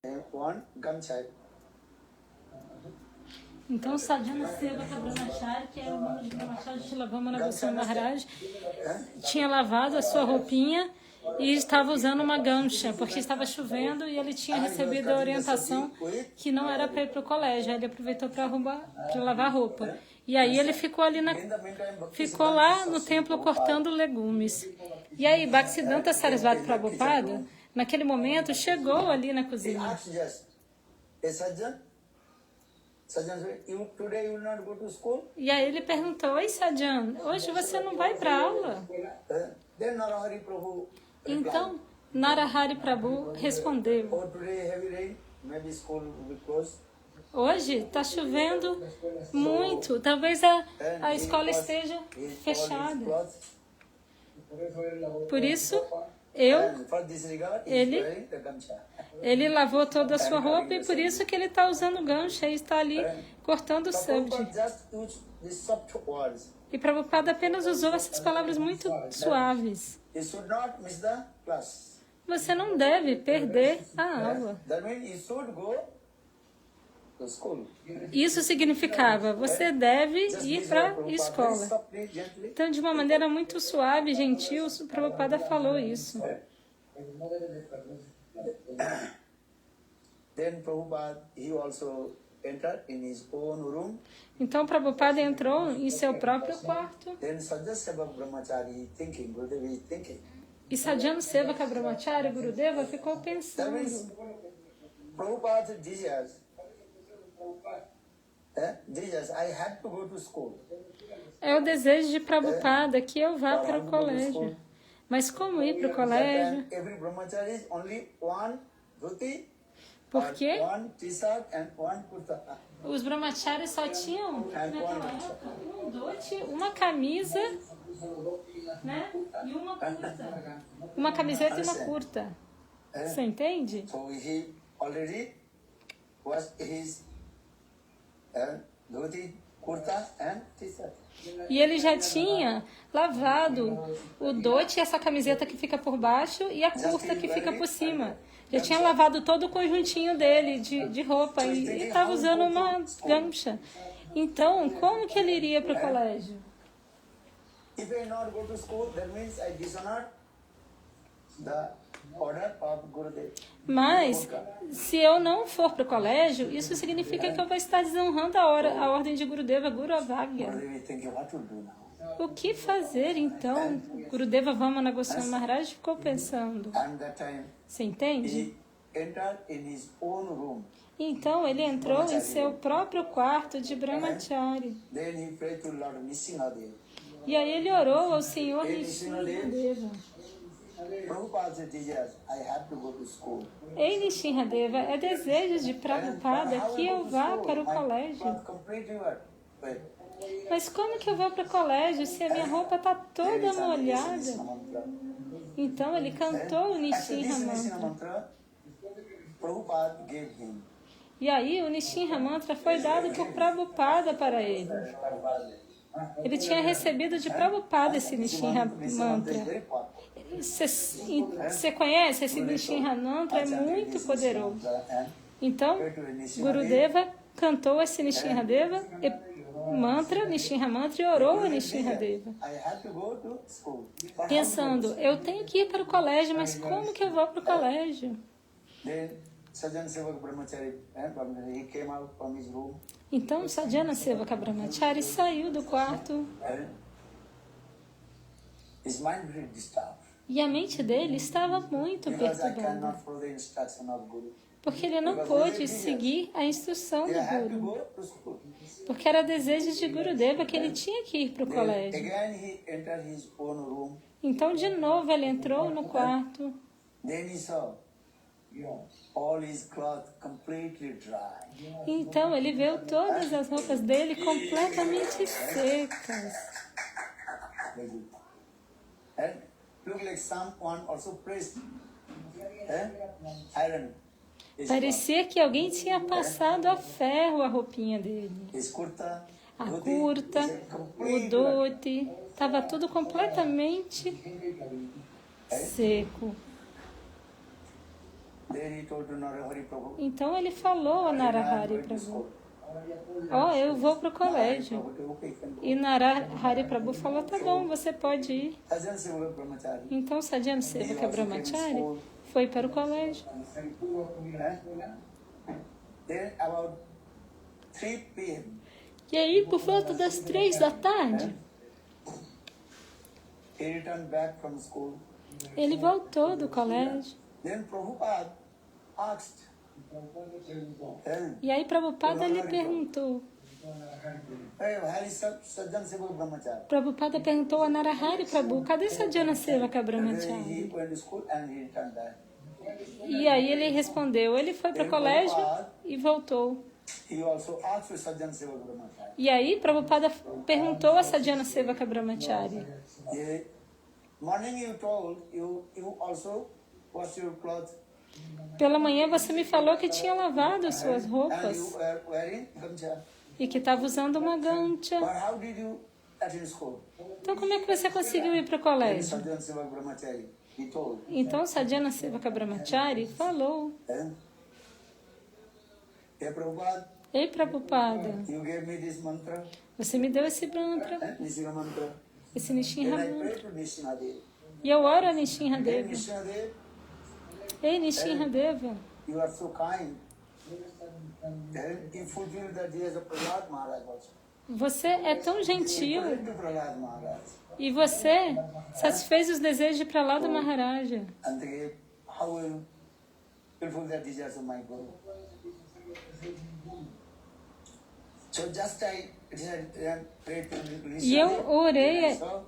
one Gamcha. Então, Sadhana Sevaka Brahmachari, que é o nome de Brahmachari Shilavamana Goswami Maharaj, tinha lavado a sua roupinha e estava usando uma gamcha, porque estava chovendo e ele tinha recebido a orientação que não era para ir para o colégio. Aí ele aproveitou para lavar a roupa. E aí ele ficou ali ficou lá no templo cortando legumes. E aí Bhaktisiddhanta Sarasvati Prabhupada, naquele momento, chegou ali na cozinha. E aí ele perguntou: oi Sadhana, hoje você não vai para aula? Então Narahari Prabhu respondeu: hoje está chovendo muito, talvez a escola esteja fechada. Por isso, ele lavou toda a sua roupa e por isso que ele está usando gancho e está ali cortando o sabji. E Prabhupada apenas usou essas palavras muito suaves. Você não deve perder a aula. Isso significava, você deve ir para a escola. Então, de uma maneira muito suave e gentil, o Prabhupada falou isso. Então, Prabhupada entrou em seu próprio quarto. E Sadhana Sevaka Brahmachari, Gurudeva, ficou pensando. É o desejo de Prabhupada que eu vá para o colégio. Mas como ir para o colégio? Porque os brahmacharis só tinham um dhoti, uma camisa, né? E uma curta. Uma camiseta e uma curta. Você entende? E ele já tinha lavado o dhoti, essa camiseta que fica por baixo, e a curta que fica por cima. Já tinha lavado todo o conjuntinho dele de roupa e estava usando uma gamcha. Então, como que ele iria para o colégio? Mas, se eu não for para o colégio, isso significa que eu vou estar desonrando a ordem de Gurudeva, Guru Avagya. O que fazer, então? Gurudeva Vamana Goswami Maharaj ficou pensando. Você entende? Então, ele entrou em seu próprio quarto de Brahmachari. E aí ele orou ao Senhor Nishinradeva. Ei Nishinradeva, é desejo de Prabhupada que eu vá para o colégio. Mas como que eu vou para o colégio se a minha roupa está toda molhada? Então ele cantou o Nishinra Mantra. E aí o Nishinra Mantra foi dado por Prabhupada para ele. Ele tinha recebido de Prabhupada esse Nishinra Mantra. Você conhece? Esse Nishinra Mantra é muito poderoso. Então, Gurudeva cantou esse Nishinra Mantra, Nishinra Mantra, e orou a Nishinra Deva. Pensando, eu tenho que ir para o colégio, mas como que eu vou para o colégio? Então, Sadhana Sevaka Brahmachari saiu do quarto. E a mente dele estava muito perturbada. Porque ele não pôde seguir a instrução do Guru. Porque era desejo de Gurudeva que ele tinha que ir para o colégio. Então, de novo, ele entrou no quarto. Então, ele viu todas as roupas dele completamente secas. Parecia que alguém tinha passado a ferro a roupinha dele. A curta, o dhoti, estava tudo completamente seco. Then he told to Narahari Prabhu, Então ele falou a Narahari Prabhu, eu vou para o colégio. E Narahari Prabhu falou, tá bom, você pode ir. Sajan Sevaka Brahmachari. Então Sadhana Sevaka Brahmachari foi para o colégio. Then about 3 p.m. E aí, por volta das 3 da tarde, he returned back from school. ele voltou do colégio. Then Prabhupada asked, E aí Prabhupada lhe perguntou. hey, where is Sajan Sevaka Brahmachari? Prabhupada perguntou a Narahari Prabhu, cadê Sadhana Sevaka Then he Brahmachari? went to school and he returned back. E aí ele respondeu, ele foi para o colégio e voltou. He also asked Sajan Sevaka Brahmachari. E aí Prabhupada perguntou a Sadhana Sevaka Brahmachari. The morning you told you also wash your clothes Pela manhã você me falou que tinha lavado as suas and roupas you were wearing gamcha. e que estava usando uma gancha. But how did you attend school? Então como é que você conseguiu ir para o Then colégio? Sajan Sevaka Brahmachari, he told. Então Sadhana Sevaka Brahmachari falou, Hey Prabhupada, ei Prabhupada, you gave me this mantra, você me deu esse mantra, Nishinga mantra. esse Then Nishinha I mantra. prayed to Nishingadeva. E eu oro a Nishinha Hey Deva. Nishingadeva, Ei Nishinha Deva, you are so kind. Then you fulfilled the desires of Prahlad Maharaj also. você é tão gentil Prayed to Prahlad Maharaj. e você satisfez os desejos de Prahlada Maharaja. And they gave, how will you fulfill the desires of my Guru? So just I prayed to E eu Nishingadeva. orei So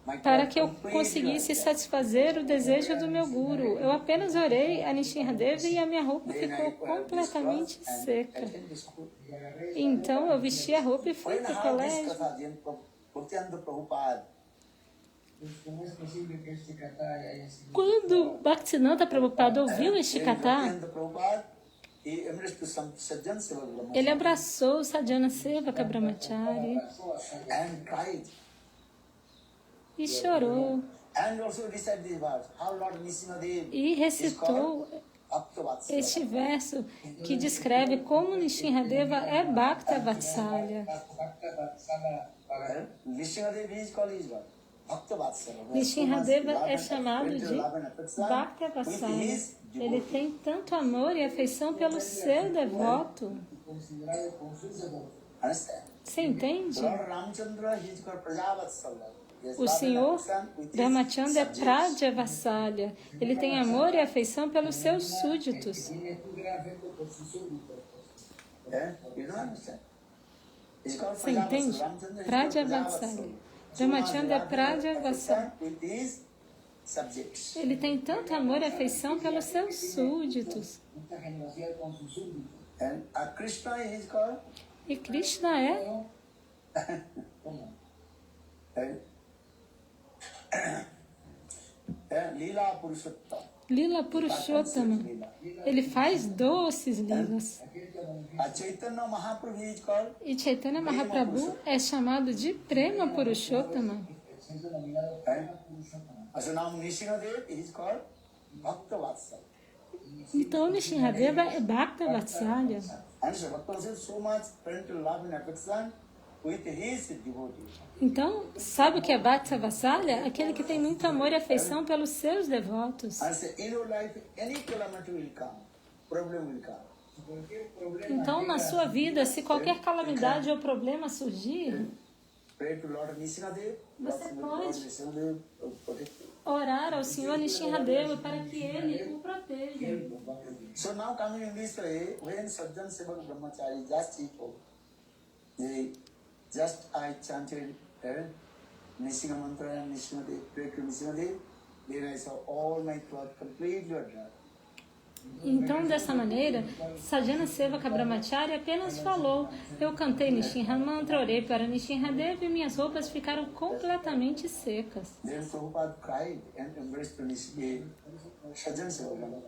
my para God que eu completely conseguisse like that. satisfazer o desejo do meu guru. Eu apenas orei a Nishinha Deva e a minha roupa Then ficou I wear this completamente cloth and seca. attend the school. Então eu vesti a roupa e fui When para o how this colégio. Katha, then Bhaktivinoda Prabhupada, Quando Bhaktivinoda Prabhupada ouviu este katha, Bhaktivinoda Prabhupada, he embraced some Sajjan Sevaka Brahmachari ele abraçou Sadhana Sevaka Brahmachari and cried. e chorou And also recited these words, how Lord Nishingadeva e is recitou called Bhakta este verso que descreve como Nishinradeva é Bhakta Vatsalya. Nishingadeva is called his what? Bhakta Vatsala. Nishinradeva é chamado de Bhakta Vatsalya. Ele tem tanto amor e afeição pelo seu devoto. Understand? Você entende? Lord Ramchandra, he is called Prajavatsala. O Senhor Ramachandra é Praja Vatsalya. Ele tem amor e afeição pelos seus súditos. Você entende? Praja Vatsalya. Ramachandra é Praja Vatsalya. Ele tem tanto amor e afeição pelos seus súditos. E Krishna é Lila Purushottama. Ele faz doces lilas. E Chaitanya Mahaprabhu é chamado de Prema Purushottama. Então Nishinradeva é Bhakta Vatsalya. Então, sabe o que é Bhakta Vatsalya? Aquele que tem muito amor e afeição pelos seus devotos. Então, na sua vida, se qualquer calamidade ou problema surgir, você pode orar ao Senhor Nishinradeva para que Ele o proteja. So now coming in this way, when Sajjan Sevaka Brahmachari just I chanted Nishinga mantra, Nishingadev, prayed to Nishingadev, then I saw all my clothes completely dry. Então, dessa maneira, Sajjana Sevaka Brahmachari apenas falou: eu cantei Nishinha Mantra, orei para Nishinradeva e minhas roupas ficaram completamente secas. Then Prabhupada cried and embraced Sajjan Sevaka.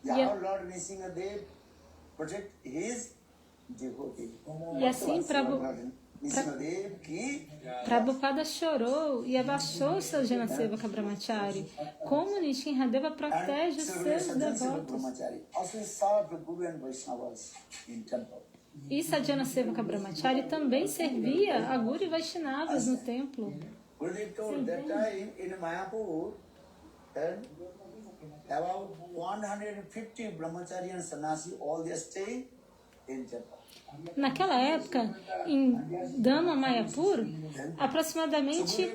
Yeah. How Lord Nishingadev protect his devotee. E assim Nrsimhadev ki Prabhupada chorou e abaixou seu Janasevaka Brahmachari. Como Nishinradeva protege os seus devotos. Brahmachari also served Guru and Vaishnavas in temple. E Sadhyana Sevaka Brahmachari também servia a Guru e Vaishnavas no templo. Gurudev told that time in Mayapur, about 150 brahmachari and sannyasi, all they stay in temple. Naquela época, em Dhamma Mayapur, aproximadamente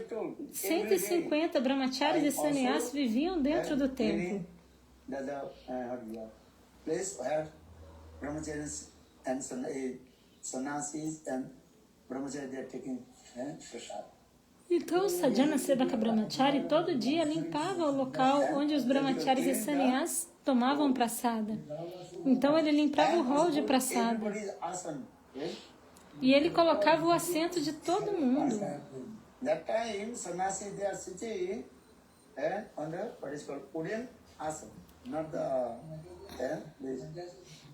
150 brahmacharis e sannyasis viviam dentro do templo. There's a place where brahmacharis and sannyasis and brahmacharis they are taking prasad. Então, o Sadhyana Sevaka Brahmachari todo dia limpava o local onde os brahmacharis e sannyasis tomavam prasada. Então, ele limpava o hall de prasada. E ele colocava o assento de todo mundo. That time, sannyasis they are sitting on the what is called Udyan asana, not the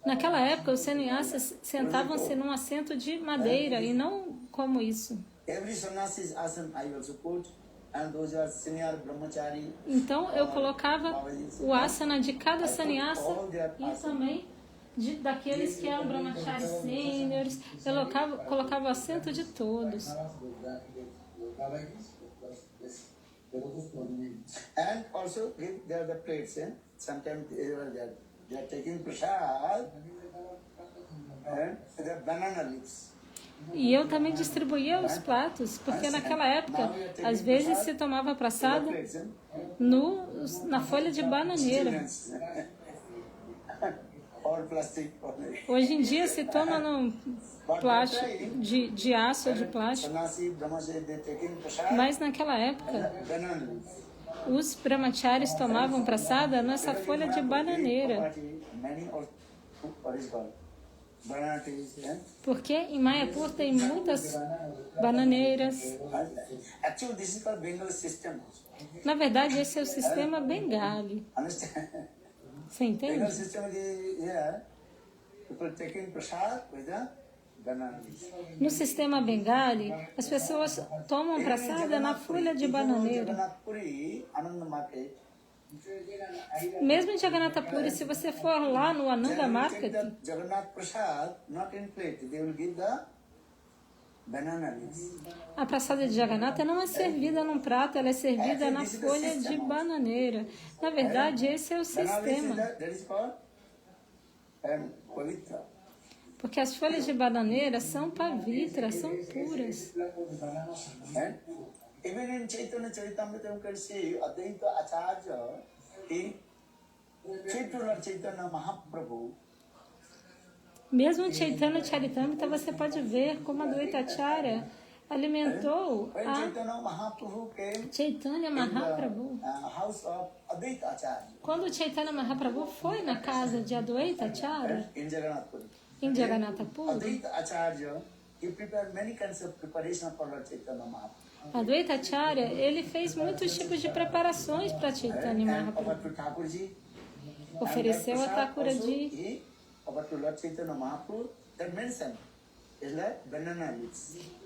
Naquela época, os sannyasis sentavam-se num assento de madeira e não como isso. Every sannyasi's asana I also put, and those are senior brahmachari. Então, eu colocava o asana de cada sannyasa e também daqueles que eram brahmacharis seniors. Eu colocava o assento de todos. And also give there the plates. Sometimes they are taking prasad and the banana leaves. E eu também distribuía os pratos, porque naquela época, às vezes se tomava prasada na folha de bananeira. Hoje em dia se toma no plástico, de aço ou de plástico. Mas naquela época, os brahmacharis tomavam prasada nessa folha de bananeira. Porque em Mayapur tem muitas bananeiras. Na verdade, esse é o sistema Bengali. Você entende? No sistema Bengali, as pessoas tomam prasada na folha de bananeira. Mesmo em Jagannatha Puri, se você for lá no Ananda Market, a prasada de Jagannatha não é servida num prato, ela é servida na folha de bananeira. Na verdade, esse é o sistema. Porque as folhas de bananeira são pavitras, são puras. Even in Chaitanya Charitamrita, you can see Advaita Acharya, he said to Lord Chaitanya Mahaprabhu. Mesmo em Chaitanya Charitamrita, você pode ver como Advaita Acharya alimentou a Chaitanya Mahaprabhu. Quando Chaitanya Mahaprabhu foi na casa de Advaita Acharya, em Jagannatha Puri, Advaita Acharya, he prepared many kinds of preparation for Lord Chaitanya Mahaprabhu. Advaita Acharya, ele fez muitos tipos de preparações para Chaitanya Mahaprabhu. Ofereceu a Thakuraji.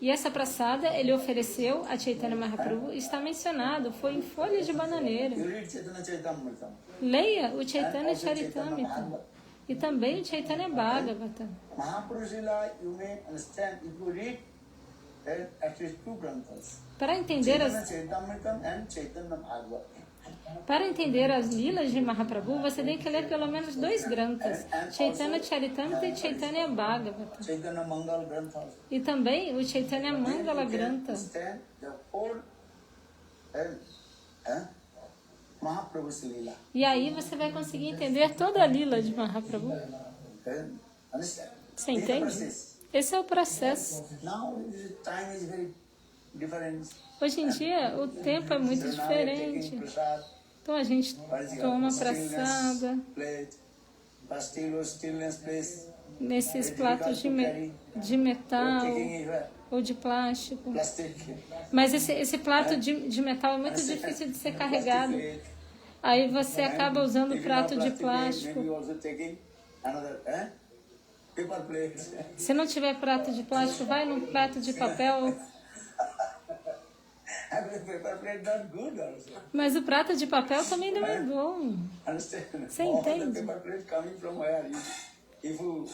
E essa prasada ele ofereceu a Chaitanya Mahaprabhu. Está mencionado, foi em folhas de bananeira. Leia o Chaitanya Charitamrita. E também o Chaitanya Bhagavata. Para entender as lilas de Mahaprabhu, você tem que ler pelo menos 2 granthas, Chaitanya Charitamrita e Chaitanya Bhagavata. E também o Chaitanya Mangala Grantha. E aí você vai conseguir entender toda a lila de Mahaprabhu. Você entende? Esse é o processo. Hoje em dia, o tempo é muito diferente. Então, a gente toma prasada nesses pratos de metal ou de plástico. Mas esse prato de metal é muito difícil de ser carregado. Aí você acaba usando o prato de plástico. paper plates. Se não tiver prato de plástico, vai num prato de papel. And the paper plate not good also. Mas o prato de papel também não é bom. Understand? Você All entende? the paper plate coming from where? If you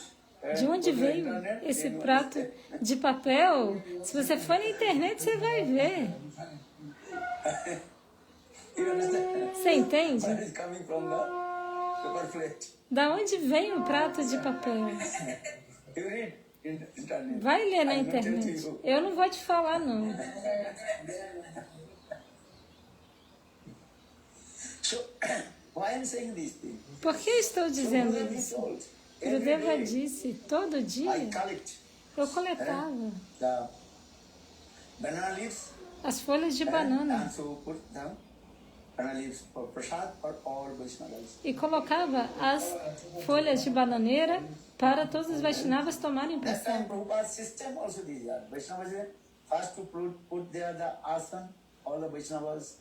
De onde go to veio internet, esse then you prato understand. de papel? Se você for na internet, você vai ver. You understand? Você entende? Where is coming from the paper plate? Da onde vem o prato de papel? You read in internet. Vai ler na I will tell internet. you. Eu não vou te falar, não. So, why I'm saying these things? Por que eu estou dizendo Gurudev isso? told, every Gurudeva day disse, todo dia I collect eu coletava the banana leaves as folhas de and banana also put the banana leaves for prasad for all Vaishnavas. e colocava as folhas de bananeira para todos os Vaishnavas tomarem That time prasada. Prabhupada's system also these are. Vaishnavas first to put there the asan, all the Vaishnavas.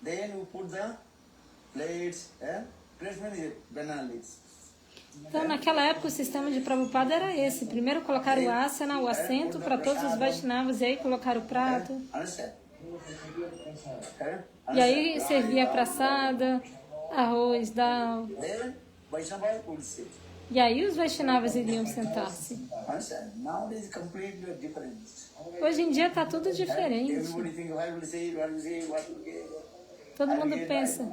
Then you put the plates, plates means banana leaves. Então, naquela época, o sistema de Prabhupada era esse. Primeiro colocar o asana, o assento, para todos os Vaishnavas, e aí colocar o prato. Understand? E aí servia prasada, arroz, dal. Then Vaishnavas would sit. E aí os Vaishnavas iriam sentar-se. Understand? Now it is completely different. Hoje em dia está tudo diferente. Everybody think, what will say, what will say, what will get. Todo mundo pensa,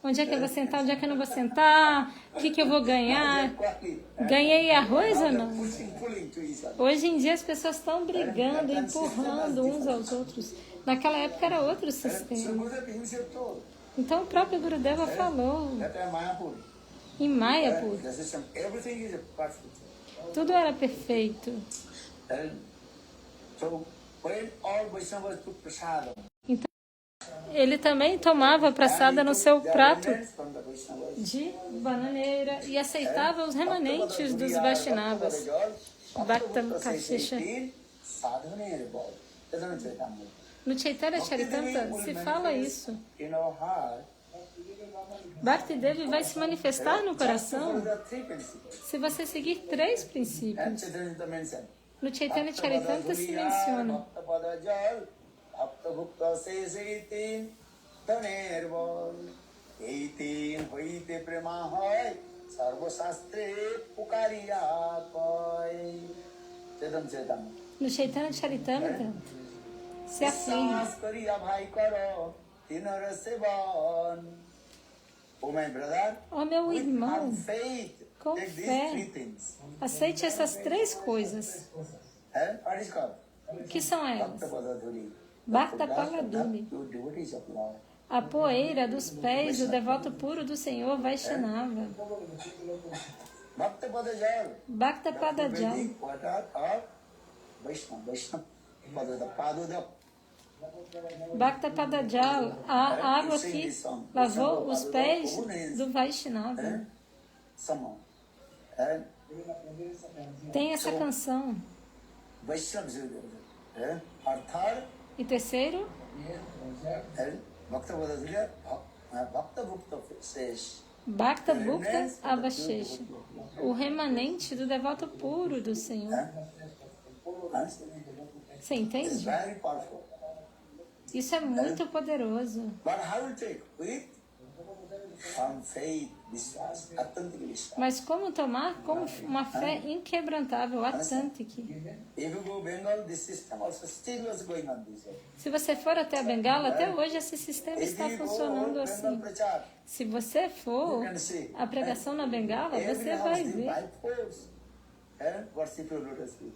onde é que eu vou sentar, onde é que eu não vou sentar, o que eu vou ganhar. Ganhei arroz ou não? Pulling to each other. Hoje em dia as pessoas estão brigando, empurrando uns aos outros. Naquela época era outro So sistema. Gurudev himself told Então o próprio Gurudeva falou that Mayapur, em Mayapur, the system, everything is perfect. tudo era perfeito. And so when all Vaishnavas took prasadam, Então ele também tomava prasada no seu prato from the Vaishnavas, de bananeira e aceitava os remanentes dos Vaishnavas. Bhakta Kashisha. No Chaitanya Charitamrita se fala isso. In our heart, Bhakti Devi vai se manifestar no coração there are three principles. se você seguir três And princípios. Chaitanya mentioned. No Chaitanya Charitamrita se menciona Bhakta Jal, Bhakta Bhukta Sesaitin, Tanerbal, Eitin, Hoite Prema Hoy, Sarva Shastre Pukariya Koi. Chaitanya. no Chaitanya Charitamrita se afirma Sas Kariya Bhai Karo, Tinara Sevan. Oh my brother, ó meu with irmão, faith, com take these fé, three things. aceite essas três coisas. And what is called? Que são Bhakta elas? Padadhuri. Bhakta Paladuni, To devotees of Lord. a poeira dos pés do devoto puro do Senhor Vaishnava. Bhakta Padajal. Bhakta Padajal, Vedic water of Vaishnava. Vaishnava. Padoda. Bhakta Padajal, a água que lavou os pés do Vaishnava. Somehow. And Tem essa canção. Vaishnava. Arthar. E terceiro, And Bhakta Padajal. Bhakta Bhukta says. Bhakta Bhukta Avashesha, o remanente do devoto puro do Senhor. Você It's entende? very powerful. Isso é muito poderoso. But how to take? With faith, Vishwas, Attantika Vishwas. Mas como tomar? Com uma fé inquebrantável, atântica. If you go Bengal, this system also still was going on this way. Se você for até a Bengala, até hoje esse sistema If está you go funcionando Bengal assim. Prachar, Se você for a pregação na Bengala, every você house vai they ver by force and worship your lotus feet.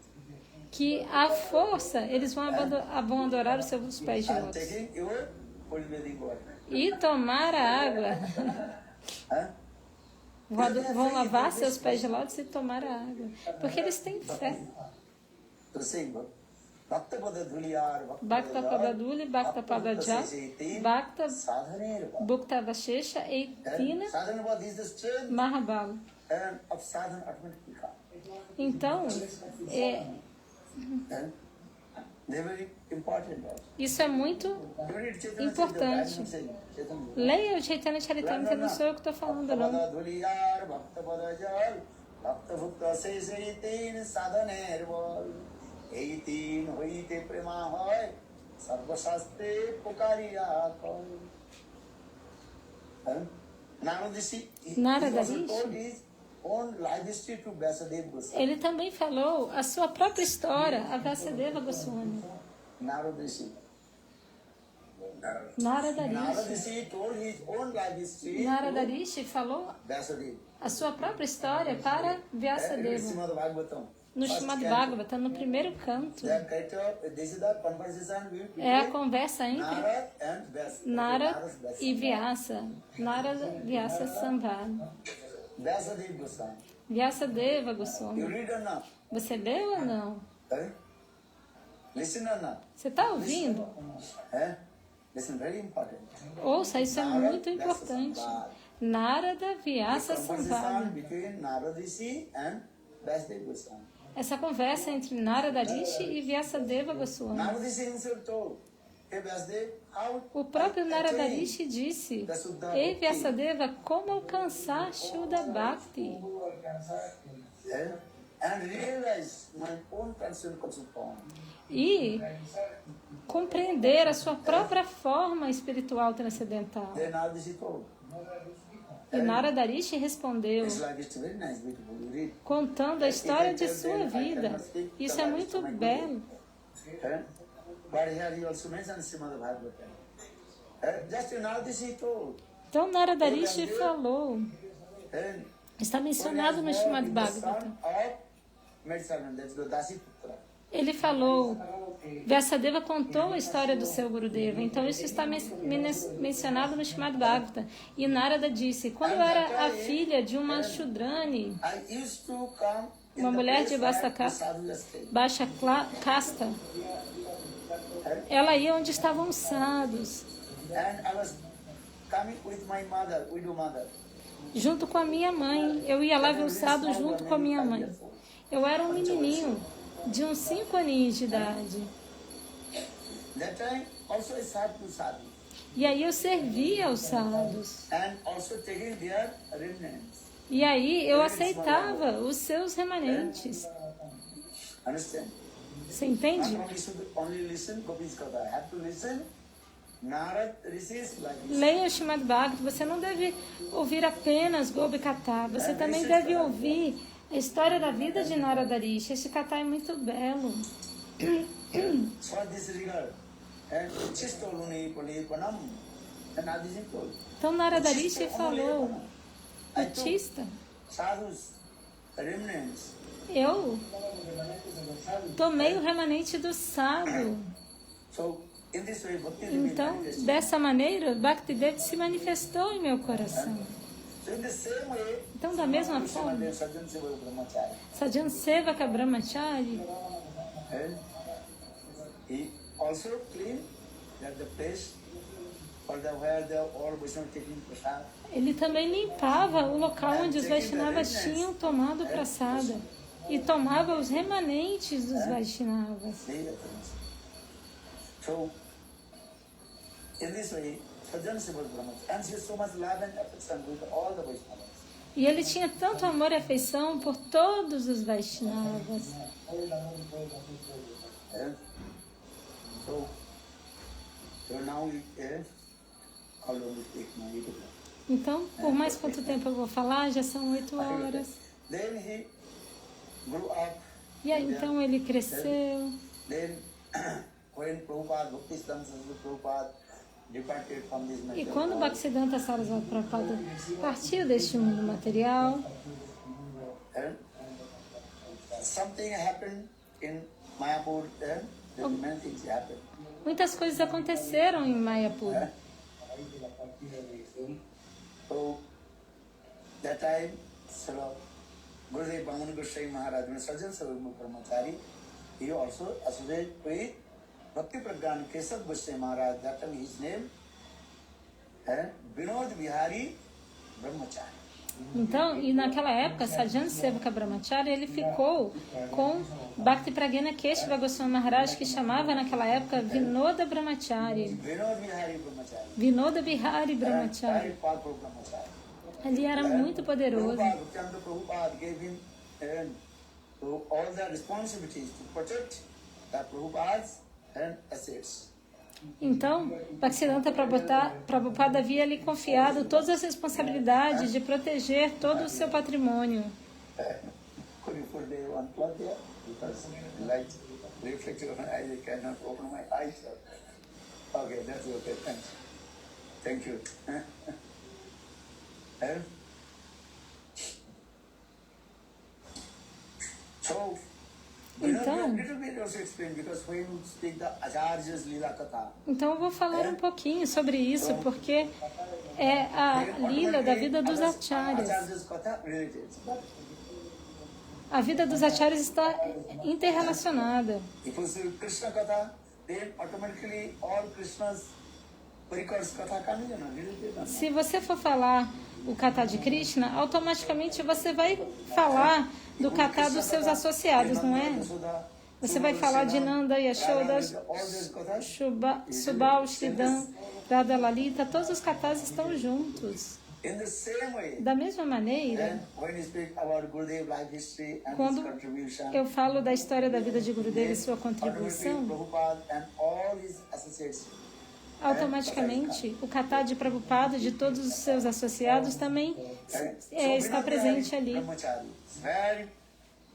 que à força eles vão adorar os seus pés de And lótus. taking your holy Vedic water. E tomar a água. Huh? Vão lavar seus pés de lótus e tomar a água. Porque eles têm fé. To sing Bhakta Padadhuliyar, Bhakta Padaduli, Bhakta Padaja, Bhakta Sadhaner. Bhukta Vashesha, Eitina, Sadhana is the strength Mahabala. and of sadhana automatically come. Então, And they're very important also. isso é muito You read Chaitanya importante. Chaitanya, Chaitanya. Leia o Chaitanya Charitamrita, não sou eu que estou falando, não. Bhakta Padadhuliyar, Bhakta Padajal, Bhakta Bhukta says 18 sadhaner bol, 18 hoite prema hoy, sarva shaste pokariya koi. Narada Rishi, he Narada also Rishi. told his own life history to Vyasadeva Goswami. Ele também falou a sua própria história a Vyasadeva Goswami. Narada Rishi. Narada Narada Rishi. Rishi told his own life history Narada to Rishi falou Vyasadeva. a sua própria história para Vyasadeva. Srimad Bhagavatam. No First Srimad canto. Bhagavatam, no primeiro canto. They are kind of- This is the conversation between É a conversa entre Narada and Vyasa. Narada e Vyasa. Narada, Vyasa, Sambhava. Vyasadeva Goswami. Vyasadeva You Goswami. read or not? Você leu ou não? Eh? Listen or not? Você está ouvindo? Eh? Listen, very important. Ouça, isso é muito importante. Narada, The Vyasa, conversation Sambhava. between Narada Rishi and Vyasadeva Goswami. Essa conversa entre Narada Rishi e Vyasadeva Goswami. Narada Rishi himself told, hey Vyasadeva, how O próprio I Narada attain Rishi disse: the Suddha Ei Bhakti?" Vyasadeva, como alcançar Shuddha Bhakti? Eh? And realize my own transcendental form. E compreender a sua própria forma espiritual transcendental. Then Narada Rishi told, E Narada Rishi respondeu, it's like it's very nice, beautiful. You read. contando a história de sua vida. Isso é muito belo. Eh? But here he also mentions Srimad Bhagavatam. Just Narada Rishi told. Então Narada Rishi falou, Eh? está mencionado no Srimad Bhagavatam. Ele falou, Vyasadeva contou a história do seu Gurudeva, então isso está mencionado no Srimad Bhagavatam. E Narada disse, quando eu era a filha de uma Shudrani, uma mulher de baixa casta, ela ia onde estavam os sadhus, junto com a minha mãe. Eu ia lá ver o sadhu junto com a minha mãe. Eu era um menininho de uns 5 aninhos de idade. E aí eu servia aos sadhus. E aí eu aceitava os seus remanentes. Você entende? Leia o Srimad Bhagavatam. Você não deve ouvir apenas Gopi Katha. Você também deve ouvir a história da vida de Narada Rishi. Esse Katha é muito belo. Então Narada Rishi falou, Utista, eu tomei o remanente do sadhu. Então, dessa maneira, Bhaktivedanta se manifestou em meu coração. Então, da mesma forma, Sadhana Sevaka Brahmachari, ele também limpava o local onde os Vaishnavas tinham tomado prasada e tomava os remanentes dos Vaishnavas. So, in this way, Sadhana Seva Brahmachari, and she has so much love and affection with all the Vaishnavas. E ele tinha tanto amor e afeição por todos os Vaishnavas. So now we, how long it take now? 8 o'clock. Então, por mais quanto tempo eu vou falar, já são 8 horas. Then he grew up. E aí, então, ele cresceu. Then, when Prabhupada, Bhaktisiddhanta Saraswati Prabhupada departed from this E material quando world, Bhaktisiddhanta Saraswati Prabhupada partiu deste mundo material, something happened in Mayapur. There many things happened. muitas coisas aconteceram em Mayapur. So, that time, Srila Gurudev Bhamani Goswami Maharaj, Sadhana Seva Brahmachari, he also associated with Bhakti Pragyan Kesav Goswami Maharaj. That time his name, Vinod Vihari Brahmachari. Então, e naquela época, Sadhana Sevaka Brahmachari, ele ficou com Bhakti Pragyana Keshava Goswami Maharaj, que chamava naquela época Vinoda Brahmachari. Vinod Vihari Brahmachari. Vinoda Bihari Brahmachari. Very powerful Brahmachari. Ele era muito poderoso. Prabhupada gave him and so all the responsibilities to protect the Prabhupadas and assets. Então, Bhaktisiddhanta Prabhupada havia lhe confiado todas as responsabilidades de proteger todo o seu patrimônio. Could you put the one plug there? Because light reflecting on my eyes, I cannot open my eyes. Okay, that's okay. Thanks. Thank you. And so, Então, little bit also explain because when you speak the Acharya's Lila Katha, então eu vou falar um pouquinho sobre isso, porque é a lila da vida dos acharyas. Acharya's Katha related. A vida dos acharyas está interrelacionada. If you say Krishna Katha, then automatically all Krishna's Parikars Katha comes in related. Se você for falar o kata de Krishna, automaticamente você vai falar do kata dos seus associados, não é? Você vai falar de Nanda, Yashoda, Subal, Shridan, Radha Lalita, todos os katas estão juntos. In the same way, Da mesma maneira, and when you speak about Gurudev life history and his quando contribution, eu falo da história da vida de Gurudeva e sua automatically contribuição, Prabhupada and all his associates automaticamente o kata de Prabhupada e de todos os seus associados também está presente ali. Brahmachari, very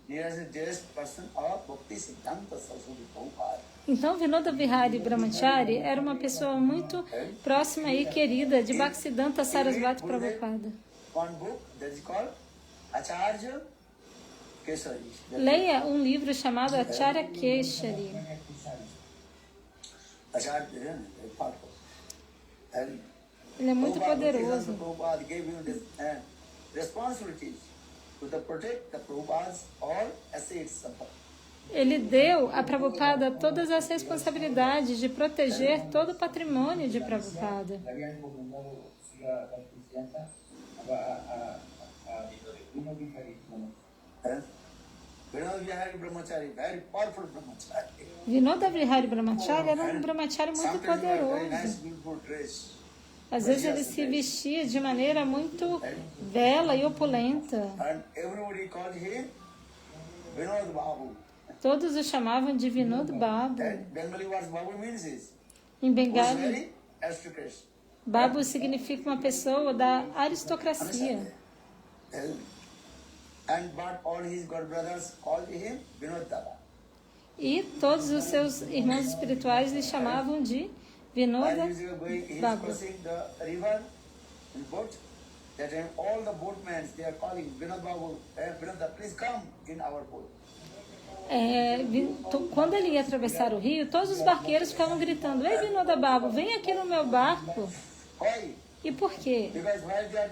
nearest dearest person of Bhakti Siddhanta Saraswati Prabhupada. Então, Vinoda Vihari Brahmachari era uma pessoa muito próxima e querida de Bhaktisiddhanta Sarasvati Prabhupada. One book that is called Acharya Kesari. Leia um livro chamado Acharya Keshari. Acharya is powerful. And Ele é muito poderoso. Prabhupada gave him this responsibilities to protect the Prabhupada's all assets. Ele deu a Prabhupada todas as responsabilidades de proteger todo o patrimônio de Prabhupada. Vinoda Vihari Brahmachari, very powerful Brahmachari. Vinoda Vihari Brahmachari era um brahmachari muito Sometimes he wear very poderoso. nice, beautiful dress. Às vezes ele se vestia de maneira muito bela e opulenta. And everybody called him Vinod Babu. Todos o chamavam de Vinod Babu. And Bengali what Babu means is, Em who's Bengali, very aristocrat. Babu significa uma pessoa da aristocracia. And but all his god brothers called him Vinod Dada. E todos os seus irmãos espirituais lhe chamavam de Vinoda While he was going, he is Babu. crossing the river in boat. That time all the boatmen they are calling Vinod Babu, Vinod Dada, please come in our boat. Quando ele ia atravessar o rio, todos os barqueiros ficavam gritando: Ei, Vinoda Babu, vem aqui no meu barco. Why? E por quê? Because while they are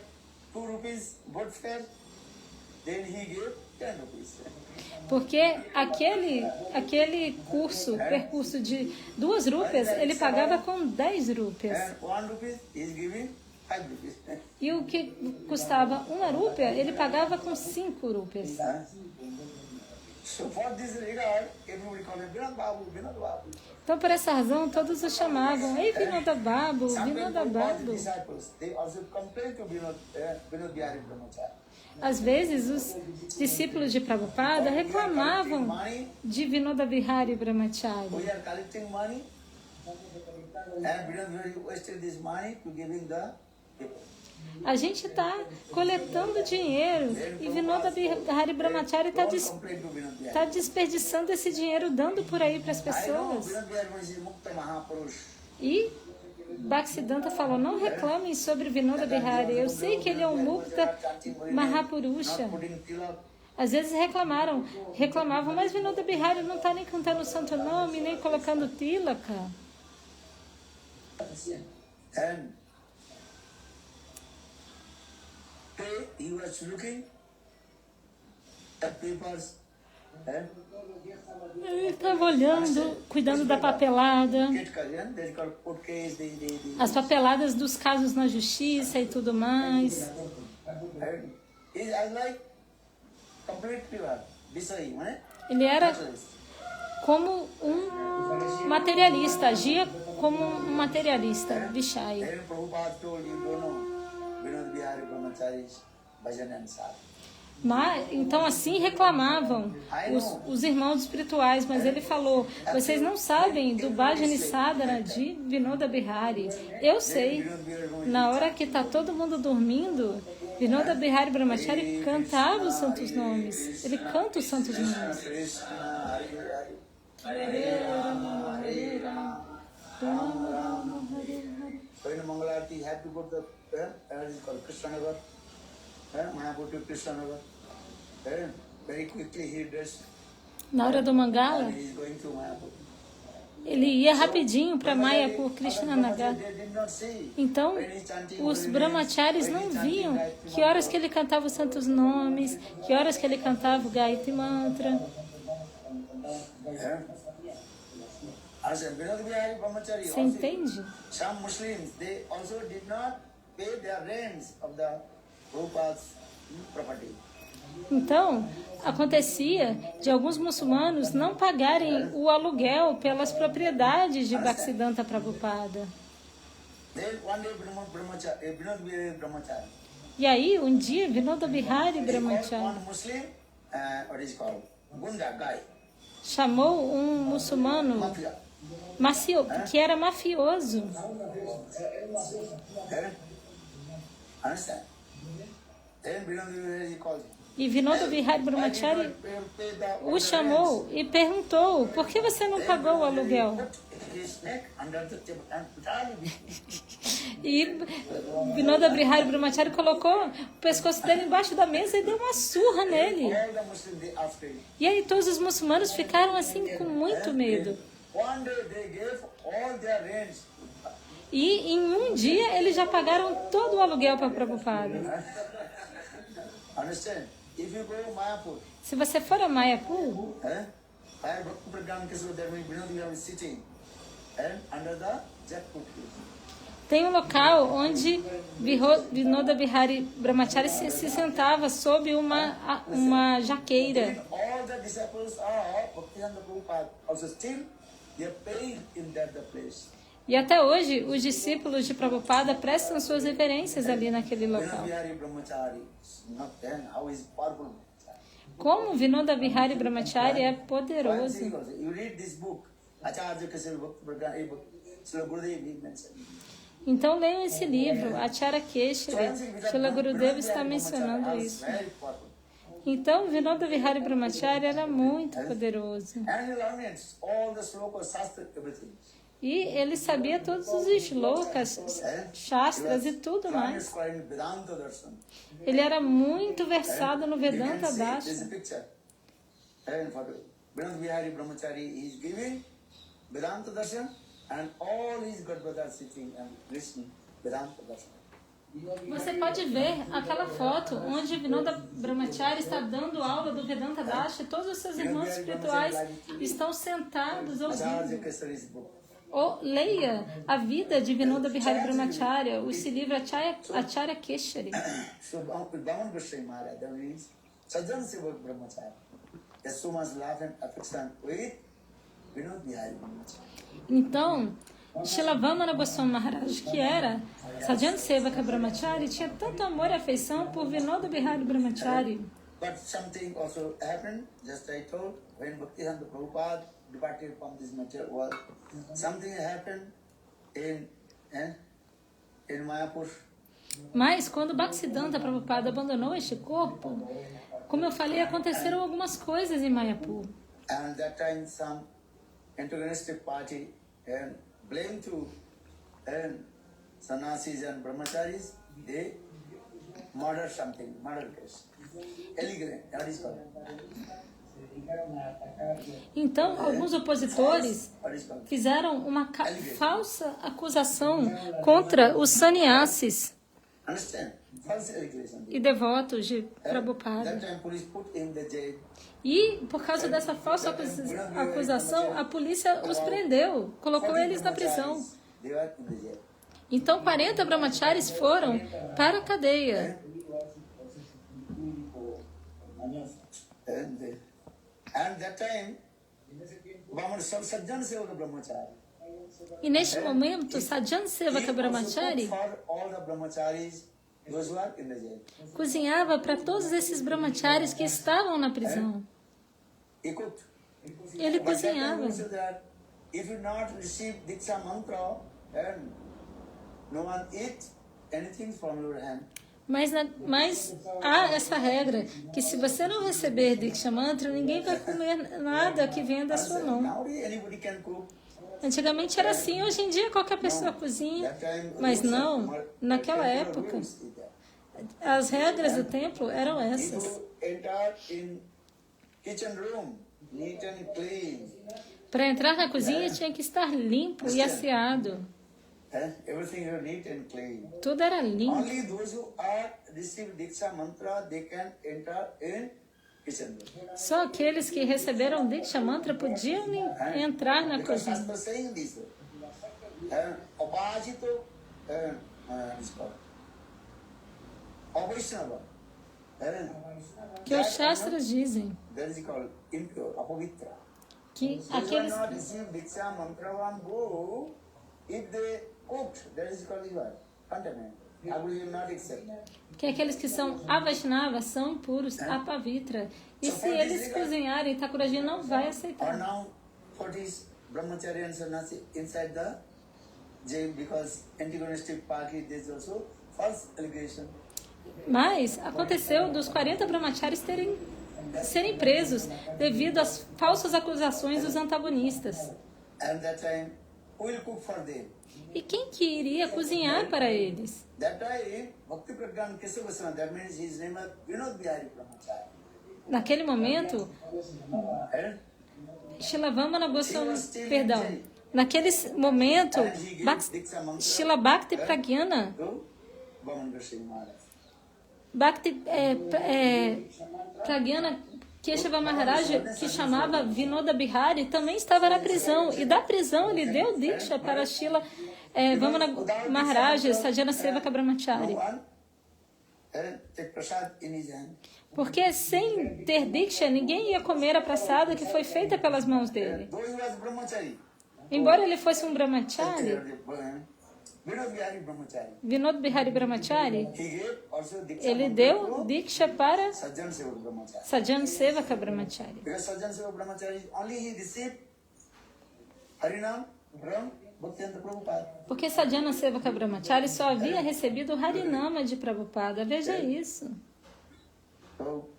2 rupees boat fare, then he gave 10 rupees. Porque aquele percurso de 2 rúpias, ele pagava com 10 rúpias. And 1 rupee is giving 5 rupees. E o que custava 1 rúpia, ele pagava com 5 rúpias. So for this regard, everybody called him Vinod Babu, Vinod Babu. Então, por essa razão, todos o chamavam: Ei, Vinoda Babu, Vinoda Sometimes all the Babu. disciples, they also complain to Vinod Bihari Brahmachari. Às vezes, os discípulos de Prabhupada reclamavam de Vinoda Vihari Brahmachari. We are collecting money and Vinod Bihari wasted this money to giving the people. A gente está coletando dinheiro e Vinoda Vihari Brahmachari está Complain to Vinod Bihari. desperdiçando esse dinheiro, dando por aí para as I know pessoas. Vinod Bihari is Mukta Mahapurush. E Bhaktisiddhanta falou: não reclamem sobre Vinoda Vihari. Eu sei que ele é um Mukta Mahapurusha. Not putting tilak. Às vezes reclamavam, mas Vinoda Vihari não está nem cantando o santo nome, nem colocando tilaka. And he was looking at papers and Ele estava olhando, cuidando da papelada, get Kalyan, they call court case, as papeladas dos casos na justiça e tudo mais. and he is like complete pure, Visai, right? Ele era como um materialista, agia como um materialista, Vishaya. Then Prabhupada told you don't know Vinod Bihari Brahmachari's bhajan and sadhana. Mas, então assim reclamavam os irmãos espirituais, mas ele falou, vocês não sabem do Bhajani Sadhana de Vinoda Bihari. Eu sei, na hora que está todo mundo dormindo, Vinoda Bihari Brahmachari cantava os santos nomes. Ele canta os santos nomes. Krishna, Hare Hare, Hare Rama, Hare Rama, Rama Rama, Hare Hare. So in Mangalarti, you have to go to the, as is called Krishnanagar, Mayapur to Krishnanagar. Very quickly he dressed Na hora do Mangala, and he is going to Mayapur. ele ia rapidinho para Mayapur, Krishnanagar. They did not see. Então, os brahmacharis não viam que horas que ele cantava os santos nomes, que horas que ele cantava o Gayatri Mantra. As a Vinod Bihari Brahmachari, Você entende? some Muslims, they also did not pay their rents of the Prabhupada's property. Então, acontecia de alguns muçulmanos não pagarem o aluguel pelas propriedades de Bhaktisiddhanta Prabhupada. Then one day Vinod Bihari Brahmachari, E aí, um dia, Vinoda Bihari he called Brahmachari one Muslim, what is called, Gunda guy, chamou um muçulmano mafia. que era mafioso. Understand? Then Vinod Bihari called him. E Vinoda Bihari Brahmachari o chamou e perguntou, por que você não pagou o aluguel? E Vinoda Bihari Brahmachari colocou o pescoço dele embaixo da mesa e deu uma surra nele. E aí todos os muçulmanos ficaram assim com muito medo. E em um dia eles já pagaram todo o aluguel para Prabhupada. Understand? If you go to Mayapur, Se você for a Mayapur, where Bhakti Pradhan Kishore, there will be Vinod Bihari sitting under the jackfruit tree. tem um local onde Vinoda Bihari Brahmachari se sentava sob uma jaqueira. All the disciples of Bhaktivedanta Prabhupada also still they are paying in that the place. E até hoje, os discípulos de Prabhupada prestam suas reverências ali naquele Vinod local. Bihari Brahmachari, not then how is powerful. Como Vinoda Bihari Brahmachari é One poderoso. thing also, you read this book, Acharya Keshava Bhakti Pradhan, Srila Gurudev he mentioned. Então leiam esse livro, Acharya Keshava. Srila Gurudev está mencionando isso. Very powerful. Então, Vinoda Bihari Brahmachari era muito poderoso. And he learned all the slokas, shastra, everything. E ele sabia todos os shlokas, shastras e tudo mais. Ele era muito versado no Vedanta There's Dasha. a picture. And for Vinod Bihari Brahmachari, he is giving Vedanta Darshan and all his God brothers sitting and listening Vedanta Darshan. Você pode ver aquela foto onde Vinoda Brahmachari está dando aula do Vedanta Dasha e todos os seus irmãos espirituais estão sentados Acharya ouvindo. Keshari's book. Ou leia a vida de Vinoda Bihari Brahmacharya, esse livro Acharya Keshari. So Bhavan Goswami Maharaj, that means Sajjan Sevak Brahmachari. There's so much love and affection with Vinod Bihari Brahmachari. Então, Srila Vamana Goswami Maharaj, que era Sadhana Sevaka Brahmachari, tinha tanto amor e afeição por Vinoda Bihari Brahmachari. But something also happened, just I told, when Bhaktivedanta Prabhupada departed from this material world, something happened in Mayapur. Mas quando Bhaktisiddhanta Prabhupada abandonou este corpo, como eu falei, aconteceram algumas coisas em Mayapur. And that time some antagonistic party and blame to sannyasis and brahmacharis, they murder something, murder case. Illegal, that is called. Então, alguns opositores What is called? fizeram uma falsa acusação contra os sannyasis Understand? False allegation. e devotos de That Prabhupada. time police put in the jail. E, por causa dessa falsa acusação, a polícia os prendeu, colocou eles na prisão. They were in the jail. Então, 40 brahmacharis foram para a cadeia. And that time, Brahman Sajjan Sevaka Brahmachari. E neste momento, Sadhana Sevaka He also Brahmachari put for all the brahmacharis those who are in the jail. Cozinhava para todos esses brahmacharis que estavam na prisão. He cooked. Ele But that time cozinhava. also that if you not receive Diksha mantra, and no one eat anything from your hand. Mas há essa regra, que se você não receber Diksha Mantra, ninguém vai comer nada que venha da sua mão. Nowadays anybody can cook. Antigamente era assim, hoje em dia qualquer pessoa cozinha. That time Mas rules não, are- naquela temple época, rules is that. as regras do templo eram If essas. you enter in kitchen room, neat and clean, Para entrar na cozinha tinha que estar limpo e asseado. everything is neat and clean. Tudo era limpo. Only those who are receive Diksha mantra, they can enter in kitchen room. Só aqueles que receberam Diksha Mantra podiam entrar na Because cozinha. Shastra saying this. Apajito is called. Avaishnava. Que os Shastras dizem That is called impure, apavitra. que Those who are aqueles not receive Diksha mantra one go, if they cooked, that is called what? Contaminated. I will not accept. aqueles que são Avaishnavas são impuros, apavitra. E se eles cozinharem, Thakuraji não vai Or aceitar. now, for these brahmachari and sannyasi inside the jail because antagonistic party, there is also false allegation. Mas aconteceu dos 40 brahmacharis serem presos devido às falsas acusações dos antagonistas. And that time, who will cook for them? E quem que iria cozinhar para eles? That time, Bhakti Pragyan Kesava Goswami, that means his name was Vinod Bihari Brahmachari. Naquele momento, Eh? Srila Vamana Goswami, perdão, naquele momento, Srila Bhakti Pragyana, To Bhamandra Singh Maharaj. Bhakti Pragyana Keshava Maharaj, que chamava Vinoda Bihari, também estava na prisão. E da prisão ele deu Diksha para Srila Vamana Maharaj, Sajjana Sevaka No Brahmachari. one take prasad in his hand. Porque sem ter Diksha, ninguém ia comer a praçada que foi feita pelas mãos dele. Though he was brahmachari, Embora ele fosse um brahmachari, Vinod Bihari Brahmachari, Vinod Bihari Brahmachari, he gave also Diksha ele mantra deu to Diksha para Sajjan Sevak Brahmachari. Sajjana Sevaka Brahmachari. Because Sajjan Sevak Brahmachari, only he received Harinam from Bhaktivinoda Prabhupada. Porque Sajjana Sevaka Brahmachari só havia recebido o Harinama de Prabhupada. Veja isso. So,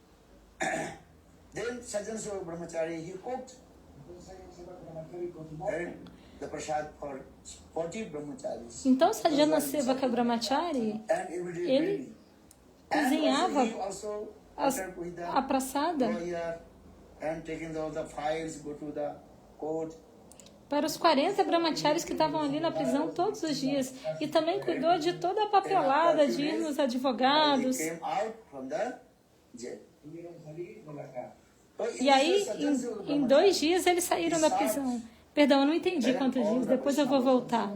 then Sajjan Sevak Brahmachari, he cooked the prasad for 40 brahmacharis. Então, Sajjana Sevaka Brahmachari And every day ele ready. cozinhava And also after with a the praçada lawyer and taking all the files, go to the court. para os 40 brahmacharis que estavam ali na prisão todos os dias. E também cuidou de toda a papelada, de ir nos He advogados. came out from the jail. So E aí, em 2 dias, eles saíram da prisão. Perdão, eu não entendi quantos dias, depois eu vou voltar.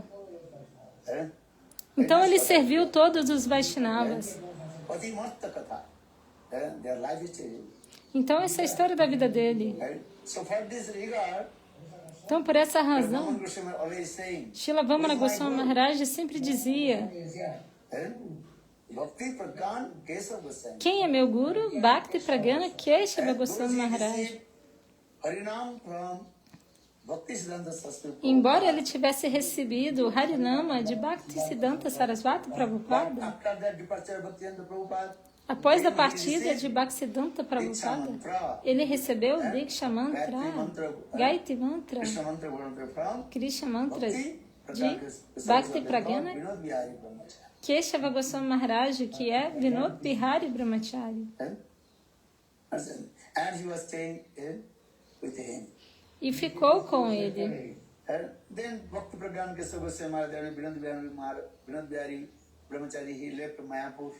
Então, ele serviu todos os Vaishnavas. Patimatta Katha. Their life is changing. Então, essa é a história da vida dele. Right? So for this regard, Então, por essa razão, Brahman Goswami always saying, Srila Vamana Goswami Maharaj sempre dizia: Bhakti Pragyan Kesava Goswami. quem é meu guru? Bhakti Pragyana Keshava Those Goswami he Maharaj. received Harinam from Bhaktisiddhanta Saraswati Prabhupada. Embora ele tivesse recebido o Harinama de Bhaktisiddhanta Sarasvati Prabhupada, After that departure of Bhaktivinoda Prabhupada, após a when he partida received de Bhaktisiddhanta Diksha Prabhupada, mantra, ele recebeu o Diksha Mantra, Gayatri Mantra, Krishna mantra, mantra from Krishna Mantra Bhakti de Bhakti Pragyana Vinod Bihari Brahmachari. Keshava Goswami Maharaj, que é Vinod Bihari Brahmachari. And he was staying with him. E ficou com ele. Then Bhakti Pragyan Kesava Goswami Maharaj, Vinod Bihari Brahmachari, he left Mayapur.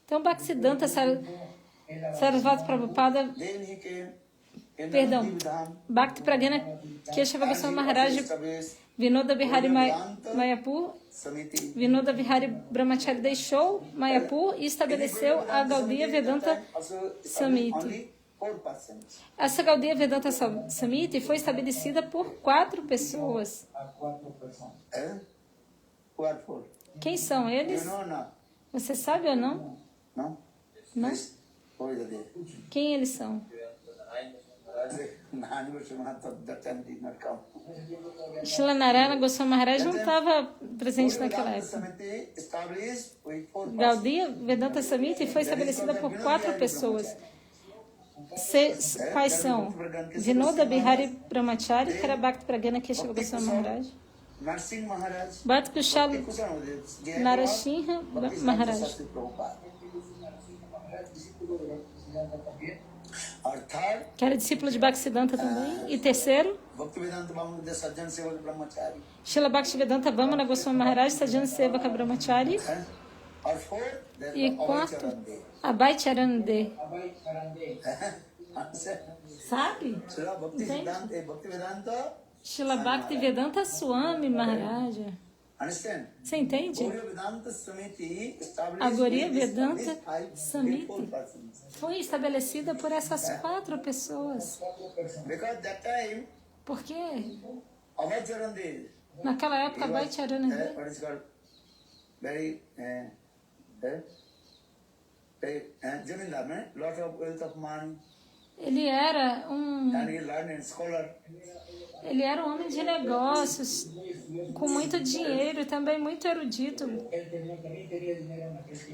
Então, Bhaktisiddhanta Sarasvati Prabhupada, Then he came in perdão, Navadvipdham. Bhakti Pragyana Keshava Goswami Maharaj, Vinoda Bihari Mayapur, Samiti. Vinoda Bihari Brahmachari deixou Mayapur e estabeleceu a Gaudiya Vedanta Samiti. Only 4%. Essa Gaudiya Vedanta Samiti foi estabelecida por 4 pessoas. Who are 4? Quem são You eles? know now. Você sabe ou não? No? Não? Please, who is there? Quem eles são? Nani Vishwanath at that time did not come. Shila Narayana Goswami Maharaj não estava presente Gaudiya naquela Vedanta época. Samiti established with 4 persons. Gaudiya Vedanta Samiti foi estabelecida por 4 pessoas. Quais são? Vinoda Bihari Brahmachari, que era Bhakti Pragana Keshava Goswami Maharaj. Narsingh Maharaj, Bhakti Kushal Bhakti Kusana, Narasingha Bhakti Maharaj. Shastri Prabhupada. Or third, Que era discípulo de Bhaktisiddhanta também. E terceiro, Bhaktivedanta Bhamuda Sajjan Sevak Brahmachari. Shila Bhaktivedanta Vamana Goswami Maharaj, Sajjana Sevaka Brahmachari. Or fourth, there E is quarto, Abhaycharan Abhay Charan De. Understand? Sabe? Srila Bhaktivedanta, Shila Bhaktivedanta Swami Maharaja. understand? Você entende? Gauriya Vedanta Samiti established A Gauriya with these Vedanta 5 Samiti people persons. foi estabelecida por essas 4 pessoas. Because that time, Porque Abhaycharan Dev, naquela época Abhay Charan De what is called, very Jamindar, lot of wealth of money, ele era and he learned and scholar. ele era um homem de negócios, com muito dinheiro e também muito erudito.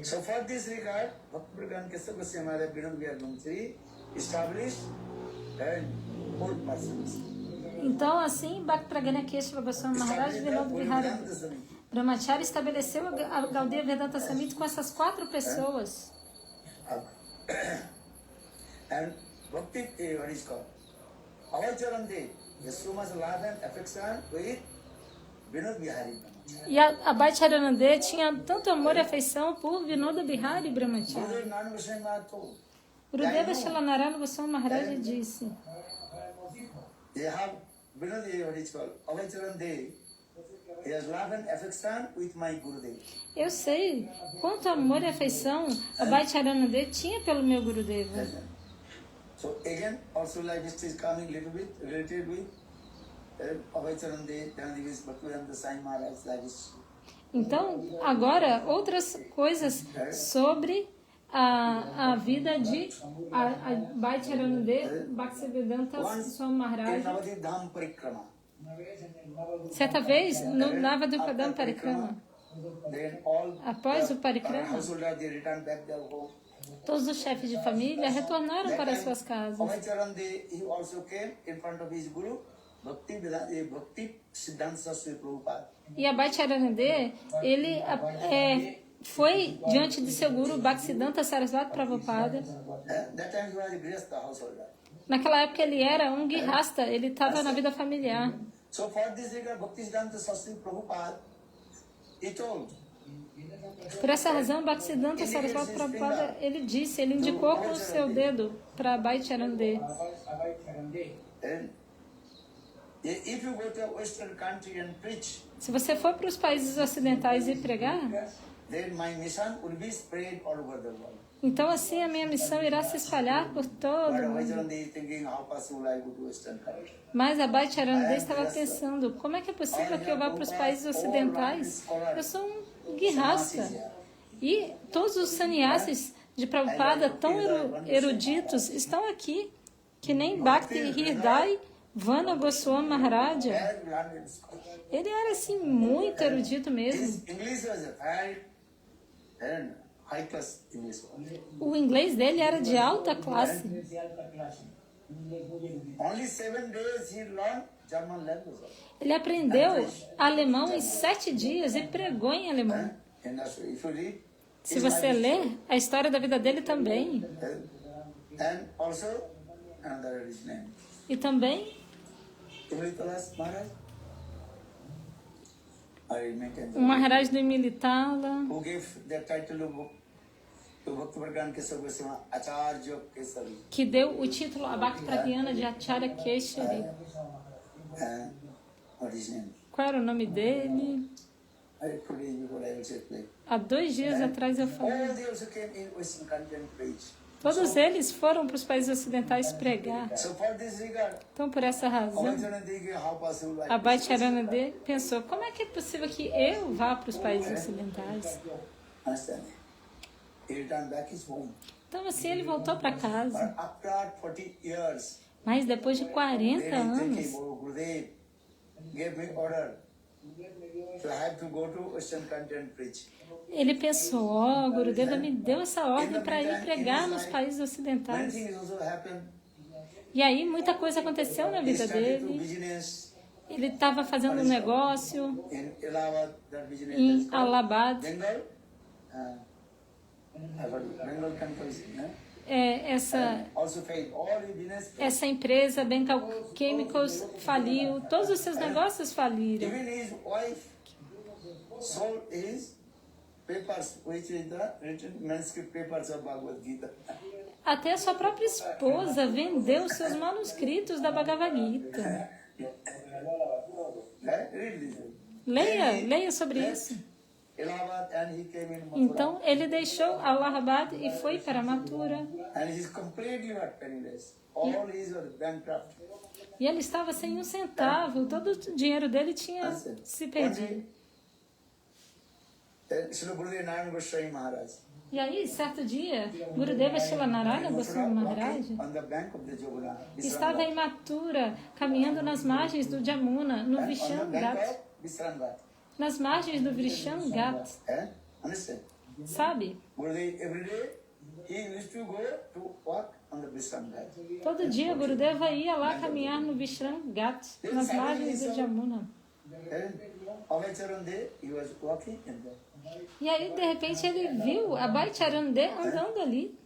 So for this regard, Bhakti Pragan Kesava Goswami Maharaj Vinod Vihar Brahmachari established 4 persons. Então, assim, Bhakti Pragana Keshava Goswami Maharaj Vinod Vihari Vedanta Samiti. Brahmachari estabeleceu a Gaudiya Vedanta Samiti com essas 4 pessoas. And Bhakti, what is called? Abhaycharan Dev, has so much love and affection with Vinod Vihari Brahmachari. E a Abhay Charanande tinha tanto amor e afeição por Vinoda Bihari Brahmachari. Gurudev Nana Goswami Maharaj told, Gurudeva Shilanarayana Goswami Maharaj disse: they have Vinod, what is called? Abhaycharan Dev, he has love and affection with my Gurudev. Eu sei quanto amor e afeição Abhay Charanande tinha pelo meu Gurudeva. So again, also like this is coming little bit related with Abhaycharan Dev, then there is Bhaktivedanta Sai Maharaj, like this. Então, agora, outras coisas sobre a vida de Abhay Charanande, Bhaktisiddhanta Swami In Maharaj. Navadip Dham Parikrama. Certa vez, no Navadvipadam Parikrama, Then all após o the Parikrama, householders, they return back their home. todos os chefes de família retornaram para suas casas. Abhaycharan Dev, he also came in front of his Guru, Bhakti Siddhanta Saraswati Prabhupada. E Abhay Charanande, ele foi diante de seu guru Bhaktisiddhanta Saraswati Prabhupada. That time he was a Grihastha householder. Naquela época ele era um guirrasta, ele estava na vida familiar. So for this regard, Bhakti Siddhanta Saraswati Prabhupada, he told, Por essa razão, Bhaktisiddhanta Saraswati Prabhupada, ele disse, ele indicou com o seu dedo para Abhay Charanande. and if you go to a Western country and preach, Se você for para os países ocidentais e pregar, then my mission will be spread all over the world. então assim a minha missão irá se espalhar por todo But o mundo. Abhaycharan Dev is thinking, how possible I go to Western country? Mas Abhay Charanande estava pensando, como é que é possível que eu vá para os países ocidentais? Eu sou um guirrasta. E todos os sannyasis de Prabhupada, tão eruditos, estão aqui, que nem Bhakti Hridai Vana Goswami Maharaja. As learned scholar. Ele era assim muito erudito mesmo. His English was a very and high class English. O inglês dele era de alta classe. Only 7 days he learned German language. Ele aprendeu alemão em 7 dias e pregou em alemão. And that's if you read, Se você ler a história da vida dele também. and also another his name, E também Timritalas Maharaj. I maintain o Maharaj do Imilitala, who gave the title to Bhakti Pragan Kesava Goswami Acharya Kesavi. que deu o título a Bhakti Pragyana de Acharya Keshari. And what is his name? Qual era o nome dele? I told you before I will say play. Há 2 dias atrás eu falei. All they also came in Western country and preached. Todos eles foram para os países ocidentais pregar. So for this regard, Então, por essa razão, Abhaycharan Dev, how possible I Abhay Charanande pensou, como é que é possível que eu vá para os países ocidentais? understand? he returned back his home. Então assim ele voltou para casa. But after 40 years, Mas depois de 40 then he thinking, anos, oh, Gurudev gave me order. So I have to go to Western country and preach. ele pensou, ó, Gurudeva me deu essa ordem para ir pregar nos países Many ocidentais. things also happened. E aí muita coisa aconteceu na He vida started to dele. business Ele estava fazendo um negócio in Allahabad, that business em is called Allahabad. Bengal. I forgot, Bengal chemicals. Essa Also failed. All his business. essa empresa, Bengal Chemicals, faliu. Todos os seus negócios faliram. Even his wife sold his papers, which is the written manuscript papers of Bhagavad Gita. Até a sua própria esposa vendeu os seus manuscritos da Bhagavad Gita. Read this. Leia sobre isso. Allahabad, and he came in Mathura. Então, ele deixou Allahabad e foi para Mathura. And he's completely not penniless. All his were bankrupt. E ele estava sem um centavo. Todo o dinheiro dele tinha se perdido. Srila Gurudev Narayana Goswami Maharaj. E aí, certo dia, Gurudeva Shilanarayana Goswami Maharaj On the bank of the Jamuna. estava em Mathura, caminhando nas margens do Jamuna, no On the bank Vishamgat. of Visrangat. Nas margens do Vishamgat, Understand? sabe? Gurudev, every day, he used to go to walk on the Visrangat. Todo dia Gurudeva ia lá caminhar no Vishamgat, nas margens do Jamuna. Then, Avacharande, he was walking in there. E aí, de repente, ele viu a Bhaicharande andando ali.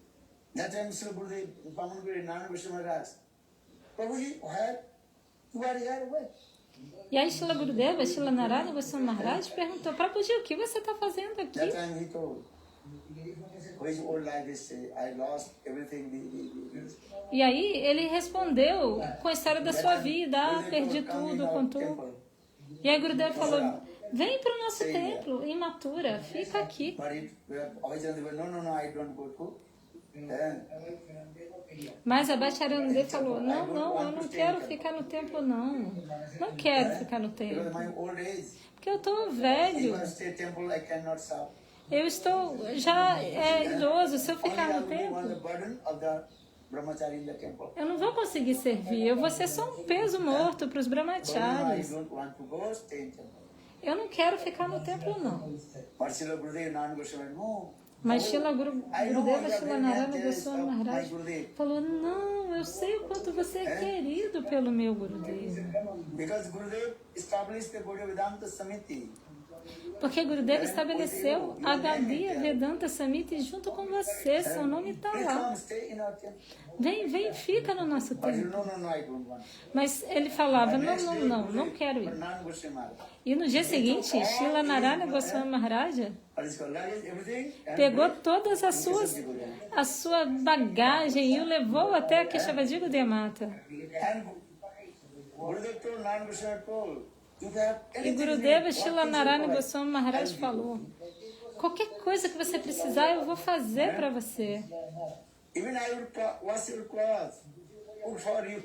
That time, Srila Gurudev, Pamanaguri, Narayana Goswami Maharaj, Prabhuji, where you are here, where? E aí, Shila Gurudeva, Shila Narayana Goswami Maharaj perguntou, Prabhuji, o que você está fazendo That aqui? time he told, his old life is, I lost everything. E aí, ele respondeu com a história da sua vida, perdi tudo, contudo. E aí, Gurudeva falou, vem para o nosso templo, em Mathura, fica aqui. But no, I don't go to. Mas a Bhaicharande falou, não, eu não quero ficar no templo, não. Não quero ficar no Because templo. my old age, Porque eu estou if velho, I stay temple, I cannot serve. eu estou já idoso, se eu Only ficar I no will be on the templo, burden of the brahmachari in the temple. eu não vou conseguir servir, eu vou ser só um peso morto para os So no, I brahmacharis. don't want to go, stay in temple. Eu não quero ficar no templo, não. But Srila Gurudev Narayana Goswami, no. Mas Shila Gurudeva Shila Narayana Goswami Maharaj falou, não, eu sei o quanto você é querido pelo meu Gurudeva. Because Gurudev established the Gaudiya Vedanta Samiti. Porque Gurudeva estabeleceu a Gaudiya Vedanta Samiti junto com você, seu nome está Please lá. come, stay in our temple. Vem, fica no nosso But you templo. no, I don't want. Mas ele falava, não quero But ir. Narayana Goswami Maharaj. E no dia seguinte, Shila Narayana Goswami Maharaja What is called luggage, everything, and pegou todas a sua bagagem e o levou até a Keshavadi Gaudiya Mata. And Gurudev told, Narayana Goswami told, if you have E anything, Gurudeva what Shila things Narayana you require, Goswami Maharaj falou, qualquer coisa que você precisar, eu vou fazer para você. even I will wash your clothes, cook for you.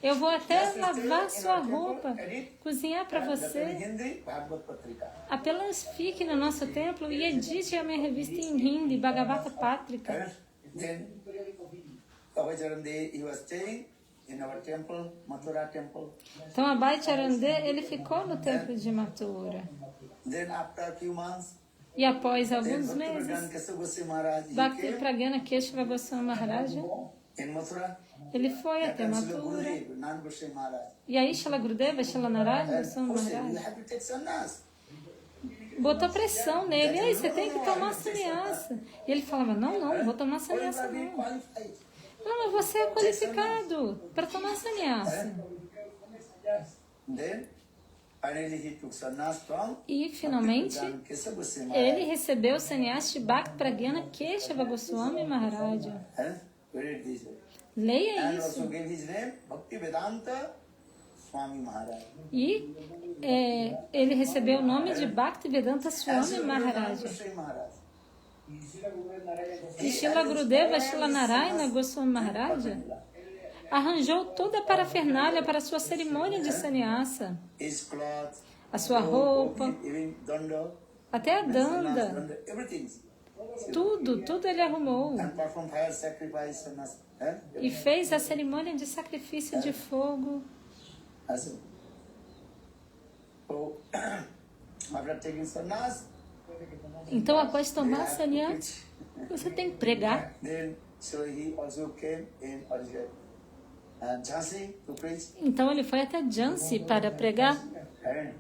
Eu vou até lavar sua roupa, cozinhar para That in você. Hindi, Bhagavad Patrika. Apenas fique no nosso templo e edite a minha revista em Hindi, Bhagavata Patrika. Then, Avacharande, he was staying in our temple, Mathura temple. Então, a Bhaicharande, ele ficou no templo de Mathura. Then after a few months, E após then alguns Bhaktivedanta meses, Kesava Goswami Maharaj, he Bhakti came Pragana Keshava Goswami Maharaja, in Mathura. ele foi That até time Srila Mathura. Gurudev, Narayana Goswami Maharaj. E aí, Shila Gurudeva, Shila Narayana And Goswami also, you Maharaja have to take sannyas. botou pressão nele. E aí, você tem que tomar sannyasa. E ele falava, não vou tomar Or you sannyasa have to be não. qualified. Não, mas você é qualificado para tomar sannyasa. Then, finally he took sannyas from E, finalmente, Bhaktivedanta Kesava Goswami ele Maharaj. recebeu o sannyasa de Bhakti Pragana Keshava Goswami Maharaja. Read this. Leia And isso. also gave his name Bhaktivedanta Swami Maharaj. E ele recebeu o nome de Bhaktivedanta And Swami Srila Gurudev Maharaja. Goswami Maharaj. E Shila Gurudeva Shila Narayana Goswami Maharaja arranjou toda a parafernália para a sua cerimônia de sannyasa. His cloth, A sua roupa, even danda, até a sannyas danda, danda, everything. Tudo ele arrumou. And perform fire sacrifice sannyas. E fez a cerimônia de sacrifício de fogo. So, after taking sannyas, Então, após tomar they have to sannyas, você tem que pregar. then so he also came in Jhansi to preach. Então, ele foi até Jhansi para pregar. And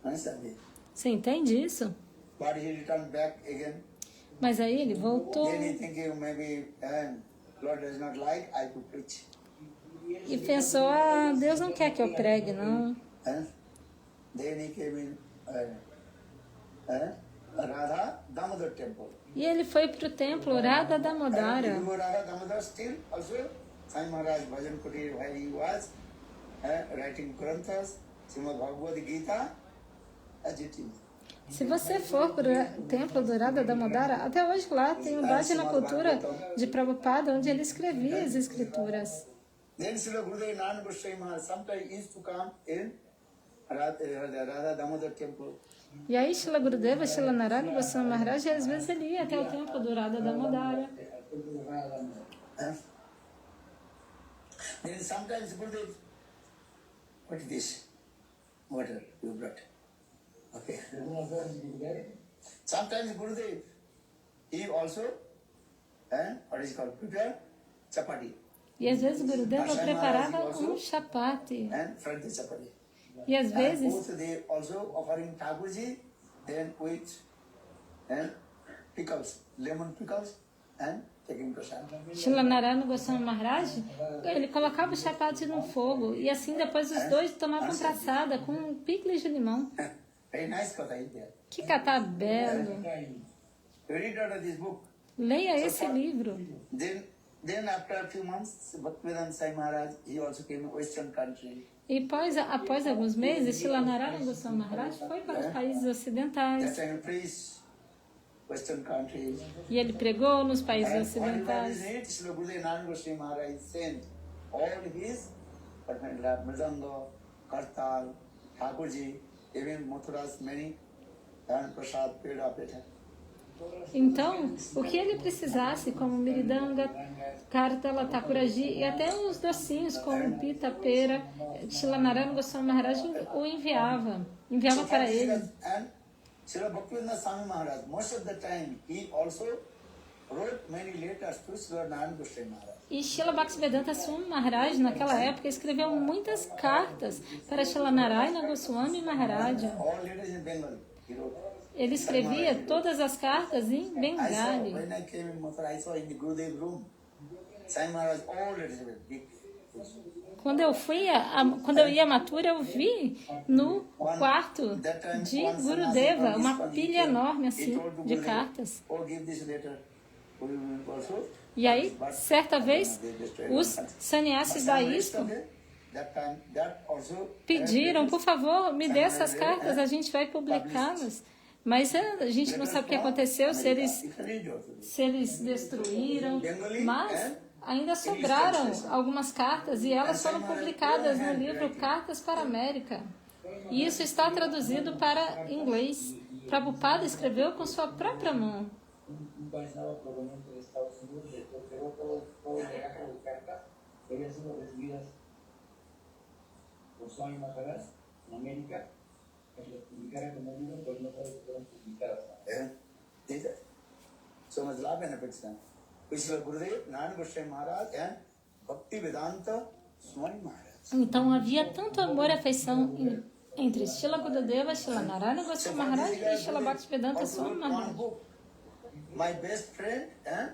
understand? Você entende isso? But he returned back again. Mas aí ele voltou Then he thinking maybe Lord does not like I to preach. e pensou, Deus não quer que eu pregue, não. And then he came in Radha Damodar temple. E ele foi para o templo Radha Damodara. And before Radha Damodar still also Sai Maharaj Bhajan Kutir where he was writing Granthas, Srimad Bhagavad Gita, as it is. Se você for para o templo do Radha Damodara, até hoje lá tem o Bhajana Cultura de Prabhupada, onde ele escrevia as escrituras. Then Srila Gurudev Narayan Goswami Maharaj sometimes used to come in Radha Damodar temple. E aí Srila Gurudeva, Srila Narayana Goswami Maharaj, às vezes ele ia até o templo do Radha Damodara. Then sometimes Gurudev, what is this? Water you brought. Okay. Sometimes Gurudev, he also, what is called, prepare chapati. E às vezes Gurudeva preparava chapati. And fried the chapati. E às And vezes both they also offering Thakurji, then with pickles, lemon pickles, and taking prasad. Srila Narayana Goswami Maharaj, ele colocava o chapati no fogo e assim depois os dois tomavam praçada com picles de limão. Very nice kata is there. Que catá belo! You read out of this book. Leia esse livro. Then after a few months, Bhaktivedanta Sai Maharaj, he also came to Western country. E após alguns meses, Srila Narayana Goswami Maharaj foi para os países That ocidentais. time he preached Western countries. E ele pregou nos países And whatever ocidentais. is it, Srila Gurudev Narayan Goswami Maharaj sent all his Mridanga, Kartal, Thakurji, even Mathura's many, and Prasad paid up it. Então, o que ele precisasse, como miridanga, kartala, takuraji e até os docinhos como pita, pera, Srila Narayana Goswami Maharaj o enviava para ele. And Srila Bhaktivedanta Swami Maharaj, most of the time, he also wrote many letters to Srila Narayana Goswami Maharaj. E Srila Bhaktivedanta Swami Maharaj, naquela época, escreveu muitas cartas para Srila Narayana Goswami Maharaj. All letters in Bengali, he wrote. Ele escrevia todas as cartas em Bengali. When I came in Mathura, I saw in the Gurudev room, Sai Maharaj, all letters were big. Quando eu ia a Mathura, eu vi no quarto de Gurudeva uma pilha enorme assim de cartas. Oh, give this letter. Also, E aí, certa vez, os sannyasis da ISKCON pediram, por favor, me dê essas cartas, a gente vai publicá-las. Mas a gente não sabe o que aconteceu, se eles destruíram, mas ainda sobraram algumas cartas e elas foram publicadas no livro Cartas para a América. E isso está traduzido para inglês. Prabhupada escreveu com sua própria mão. Paisava proveniente de Estados Unidos, pegó todo el legajo de cartas que habían sido recibidas por Swami Maharaj en América, que se las publicara como libro, pero no fueron publicadas. So much love and affection. Srila Gurudev, Narayana Goswami Maharaj and Bhaktivedanta Swami Maharaj. Então havia tanto amor e afeição entre Srila Gurudeva, Srila Narayana Goswami Maharaj e Srila Bhaktivedanta Swami Maharaj. My best friend and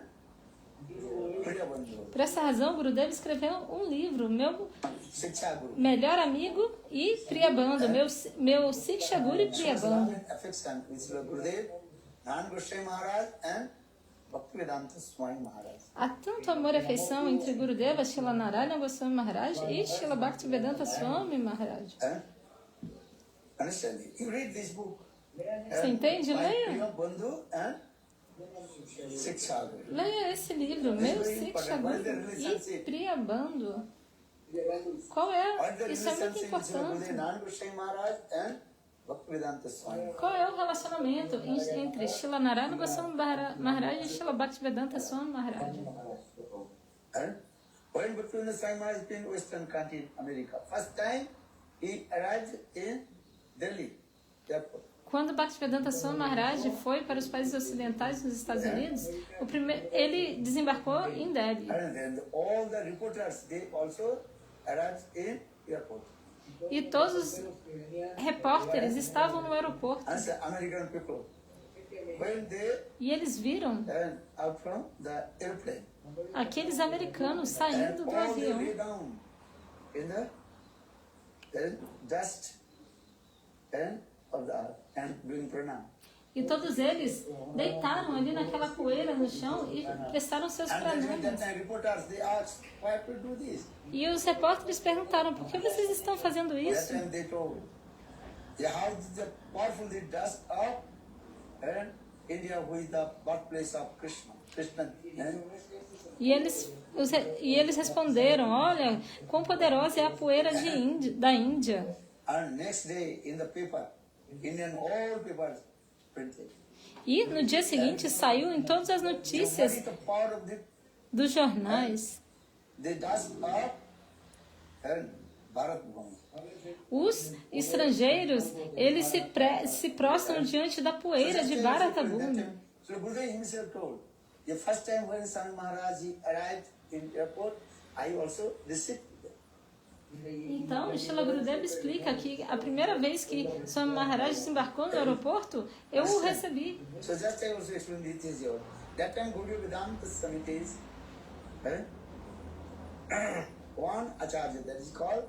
Priya Bandhu. Por essa razão, Gurudeva escreveu um livro, meu Shiksha Guru. melhor amigo e Priyabandhu, meu Siksha Guru e Priyabandhu. Affection with Srila Gurudev, Narayana Goswami Maharaj and Bhaktivedanta Swami Maharaj. Há tanto amor e afeição entre Gurudeva, Srila Narayana Goswami Maharaj e Srila Bhaktivedanta Swami Maharaj. Understand? You read this book. Você entende? My Leia. Priya Bandhu and Shiksha Guru. Leia esse livro, meu Siksha Guru e Priyabandhu. Qual What é? the Isso é muito relationship between Gurudev importante. Narayana Goswami Maharaj and Bhaktivedanta Swami. Qual é o relacionamento entre Srila Narayana Goswami Maharaj e Srila Bhaktivedanta Swami Maharaj? And when Bhaktivedanta Swami Maharaj came to Western country, America, first time he arrived in Delhi airport. Quando Bhaktivedanta Swami Maharaj foi para os países ocidentais dos Estados Unidos, ele desembarcou em Delhi. And then all the reporters, they also arrived in airport. E todos os repórteres estavam no aeroporto. And the American people, when they E eles viram out from the airplane, aqueles americanos saindo and do all they avião. lay down in the dust of the earth and doing pranam. E todos eles deitaram ali naquela poeira no chão e prestaram seus And then pranamas. the reporters, they asked, why to do this? E os repórteres perguntaram, por que vocês estão fazendo That isso? time they told, how did the powerful dust of India, who is the birthplace of Krishna. E eles responderam, olha, quão poderosa é a poeira da Índia. And next day in the paper, Indian all papers printed. E no dia seguinte saiu em todas as So what notícias is the power of dos jornais. the dust of Bharat Bhumi? Os estrangeiros, eles se prostram diante da poeira de Bharata Bhumi. So Gurudev himself told, the first time when Swami Maharaj arrived in airport, I also received them. Então, Srila Gurudeva explica que a primeira vez que Swami Maharaj desembarcou no aeroporto, eu o recebi. So just I also explained this here. That time Gurudev Vedanta Samitis, one Acharya that is called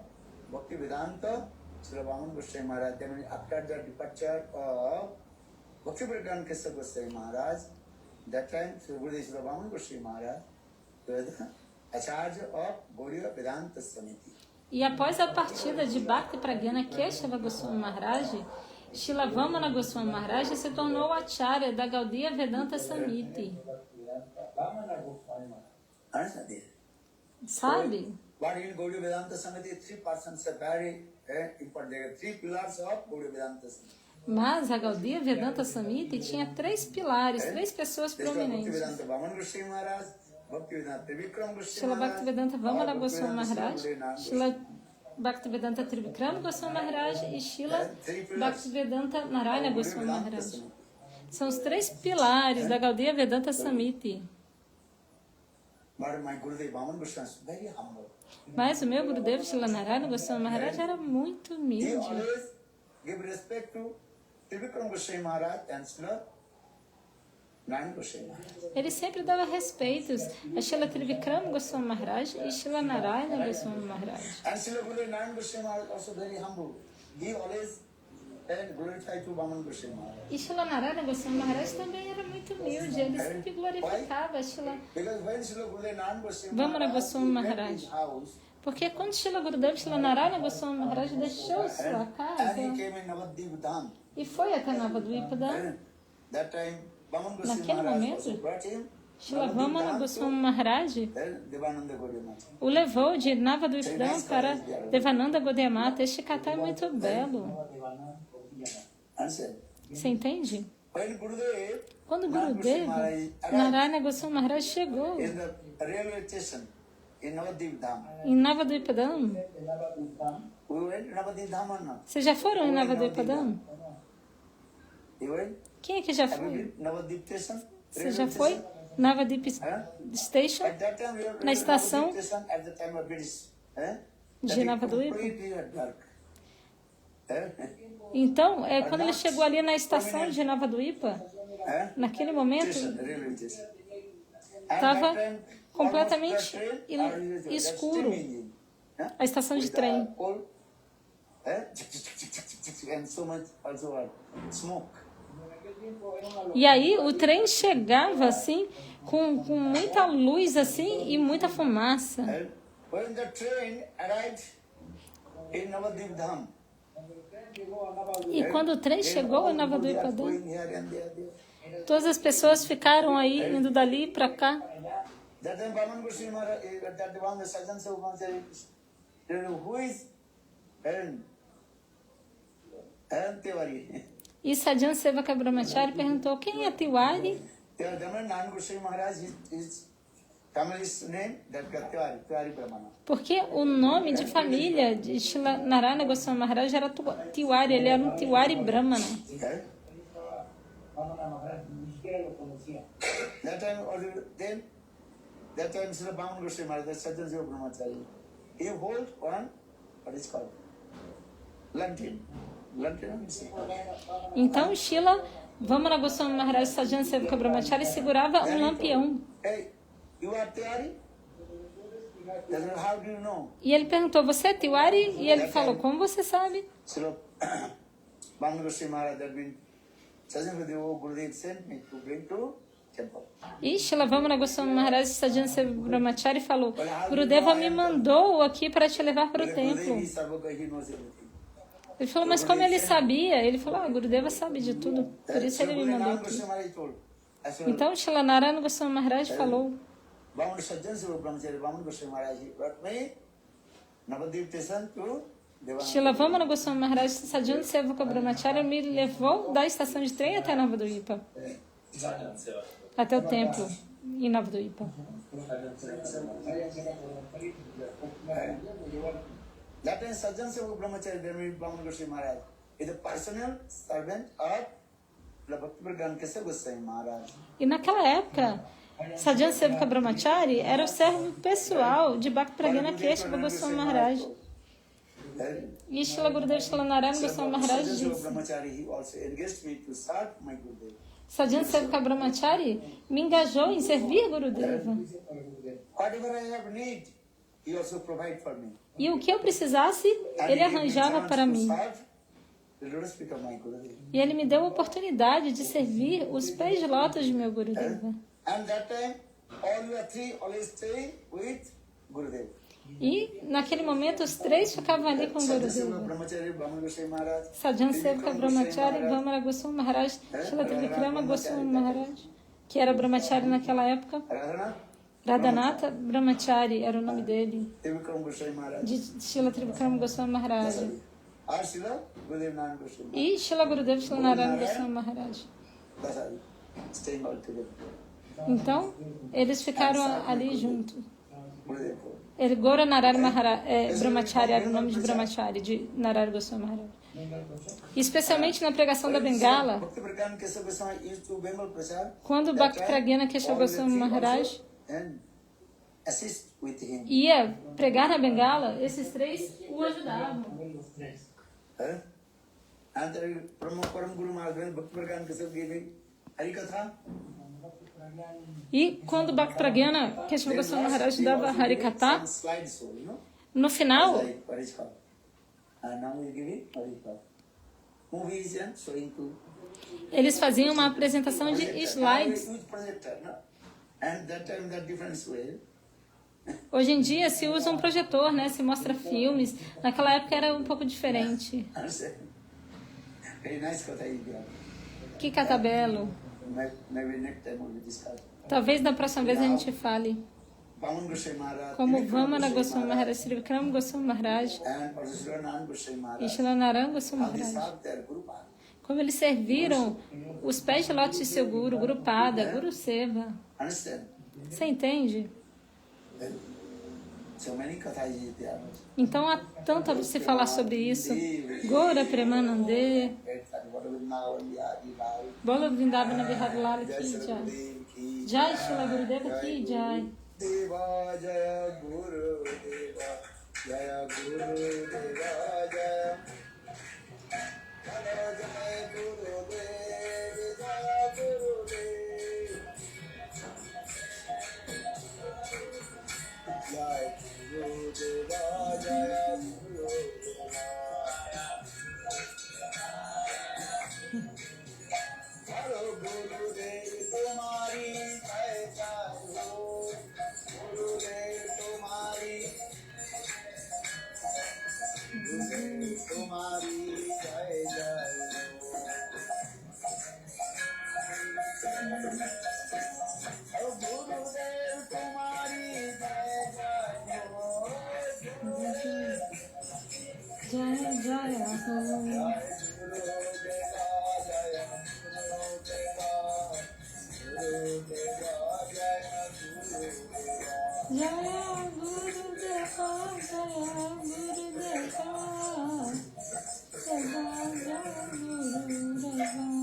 Bhakti Vedanta Srila Vaman Goswami Maharaj. Then after the departure of Bhakti Vedanta Kesava Goswami Maharaj, that time Sri Gurudev Srila Vaman Goswami Maharaj was the Acharya of Gaudiya Vedanta Samiti. E após a partida de Bhakti Pragyana Keshava Goswami Maharaj, Srila Vamana Goswami Maharaj se tornou o Acharya da Gaudiya Vedanta Samiti. Understand this? Sabe? But in Gaudiya Vedanta Samiti, three persons are very important. There are three pillars of Gaudiya Vedanta Samiti. Mas a Gaudiya Vedanta Samiti tinha três pilares, três pessoas There is Bhakti prominentes. Vedanta Vaman Goswami Maharaj, Bhakti Vedanta Trivikram Goswami Srila Maharaj, Bhaktivedanta Vamana Goswami Maharaj, Srila Srila Bhaktivedanta Trivikram Goswami Maharaj e Srila Bhaktivedanta Narayana Goswami Maharaj. São os três pilares da Gaudiya Vedanta Samiti. But my Gurudev Vaman Goswami is very humble. Mas o meu Gurudeva Srila Narayana Goswami Maharaj era muito He humilde. always give respect to Trivikram Goswami Maharaj and Srila Narayana Goswami Maharaj. Ele sempre dava respeitos a Srila Trivikram Goswami Maharaj e Srila Narayana Goswami Maharaj. And Srila Gurudev Narayana Goswami Maharaj also very humble. He always glorified to Vaman Goswami Maharaj. E Srila Narayana Goswami Maharaj também era muito humilde. Ele sempre glorificava a Srila. Because when Srila Gurudev Narayana Goswami Vamana Maharaj Goswami left Maharaj. his house, Porque quando Srila Gurudeva Srila Narayana Goswami Maharaj deixou sua and he casa came in Navadvip Dham, e foi até Navadvipada, that time Vaman Goswami Naquele Maharaj momento, also brought him Srila Navadvip Vamana Dham Goswami to Maharaj Devananda Gaudiyamata. o levou de Navadvipadam para Devananda Gaudiyamata. Este kata é muito belo. Understand? Você entende? When Gurudev Quando Narayana Goswami Gurudeva Maharaj arrived Narayana Goswami Maharaj chegou in the railway station in Navadvip Dham, em Navadvipadam, we went to Navadvip Dham or not? vocês já foram em Navadvipadam? You went? Quem é que já Have you foi? been Navadvip station? Você já foi? Navadvip Station? At that time, we were Na estação Navadvip station at the time of British. de Navadvipa? Completely dark. Então, quando ele chegou ali na estação de Navadvipa, naquele momento, Railway station. estava completamente escuro a estação de trem. And so much also smoke. E aí o trem chegava assim, com muita luz assim e muita fumaça. And when the train arrived in Navadvip Dham, E quando o trem chegou em they are Navadvipadam, going here and there. todas as pessoas ficaram aí, indo dali para cá. That time Vaman Goswami Maharaj, that one the Sajjan Sahuban said, who is and Tiwari. E Sadhana Sevaka Brahmachari perguntou quem é Tiwari? Nan Goswami Maharaj, his family's name, that got Tiwari, Tiwari Brahmana. Porque o nome de família de Srila Narayana Goswami Maharaj era Tiwari, ele era um Tiwari Brahmana. Okay? Vamana Maharaj ni siquiera lo conocía. That time Srila Bhaman Goswami Maharaj, the Sajjan Seva Brahmachari, he hold one, what is called? Lantern. Lantern, Então Srila Vamana Goswami Maharaj Sadhana Sevaka Brahmachari segurava um lampião. Hey, you are Tiwari? How do you know? E ele perguntou, você é Tiwari? E ele falou, como você sabe? So, Bhaman Goswami Maharaj had been Sajjan Deva Gurudev sent me to bring to temple. E Srila Vamana Goswami Maharaj Sadhana Sevaka Brahmachari falou, Gurudeva me mandou aqui para te levar para o templo. Gurudev is Sarvaka, he knows everything. Ele falou, mas como ele sabia? Ele falou, Gurudeva sabe de tudo, por isso ele me mandou aqui. Então Srila Narayana Goswami Maharaj falou, Bhaman Sajjan Seva Brahmachari, Bhaman Goswami Maharaj, he brought me Navadvip station to Devananda. Srila Vamana Goswami Maharaj Sadhana Sevaka Brahmachari me levou da estação de trem até Navadvipa, até o templo em Navadvipa. That time Sajjan Seva Brahmachari, Bhaman Goswami Maharaj, is the personal servant of the Bhakti Kesava Goswami Maharaj. E naquela época, Sadhana Sevaka Brahmachari era o servo pessoal de Bhakti Pragana Keshava Goswami Maharaj. E Srila Gurudeva Srila Narayana Goswami Maharaj Sajjan Seva disse, Brahmachari, he also engaged me to serve my Gurudev. Sadhana Sevaka Brahmachari me engajou em servir Gurudeva. Whatever I have need, he also provide for me. E o que eu precisasse, ele arranjava para mim. E ele me deu a oportunidade de servir os pés de lótus de meu Gurudeva. And that time, all you three always stay with Gurudev. E naquele momento os três ficavam ali com Sajjan Seva Gurudeva. Brahmachari, Bhaman Goswami Maharaj, Sadhana Sevaka Brahmachari, Vamana Goswami Maharaj, Srila Trivikrama Goswami Maharaj, que era Brahmachari naquela época. Radhana, Radhanatha Brahmachari era o nome dele, Trivikram Goswami Maharaj, de Srila Trivikrama Goswami Maharaj. Arsila, Gurudev Narayana Goswami Maharaj. E Srila Gurudeva Srila Narayana Goswami Maharaj. That's all. Staying all together. Então, eles ficaram ali juntos. Gurudev. Ele, Gora Narayana Brahmachari era o nome de Brahmachari, de Narayana Goswami Maharaj. E especialmente na pregação da Bengala, Bhakti Pragyan Kesava Goswami used to Bengal Prasad, quando Bhakti Pragana Keshava Goswami Maharaj and assist with him. ia pregar na Bengala, esses três o ajudavam. And the Param Guru Maharaj, Bhakti Pragyan Kesava gave Harikatha. E quando Bhakti Pragana Keshava Goswami Maharaj dava Harikatha, Slide show, you know? no final, Like what is called. And now we give it what is called. Movies and showing to. eles faziam uma apresentação de slides. Huge projector, no? And that time that difference way. Hoje em dia se usa um projetor, né? Se mostra filmes. Naquela época era um pouco diferente. Understand? Very nice kotha is there. Que catabelo. Maybe next time we will discuss. Talvez da próxima vez a gente fale Bhaman Goswami Maharaj, como Vamana Goswami Maharaj, Sri Vikrama Goswami Maharaj and also Sri Narayana Goswami e Maharaj, Srila Narayana Goswami how they Maharaj. serve their Guru Pada. Como eles serviram os pés de lótus de seu Guru, Guru Pada, Guru Seva. Understand? Você entende? So many kathas is there. Então há tanto a se falar sobre isso. Gora Premanande, Bola Vrindavana Vihar Ki Jai. Jai Shila Gurudeva Ki Jai. Deva Jaya Guru Deva Jaya Guru Deva Jaya Jaya Guru Deva Jaya Guru Deva Jaya Guru Deva Jaya Guru Deva Haro Guru Dev Tumari Jai Jai Ho Guru Dev Tumari Guru Dev Tumari Jai Jai Ho Guru Dev Tumari Jai Jai Ho Jai Jai Ho. Jaya Gurudeva, Jaya Gurudeva, Jaya Gurudeva.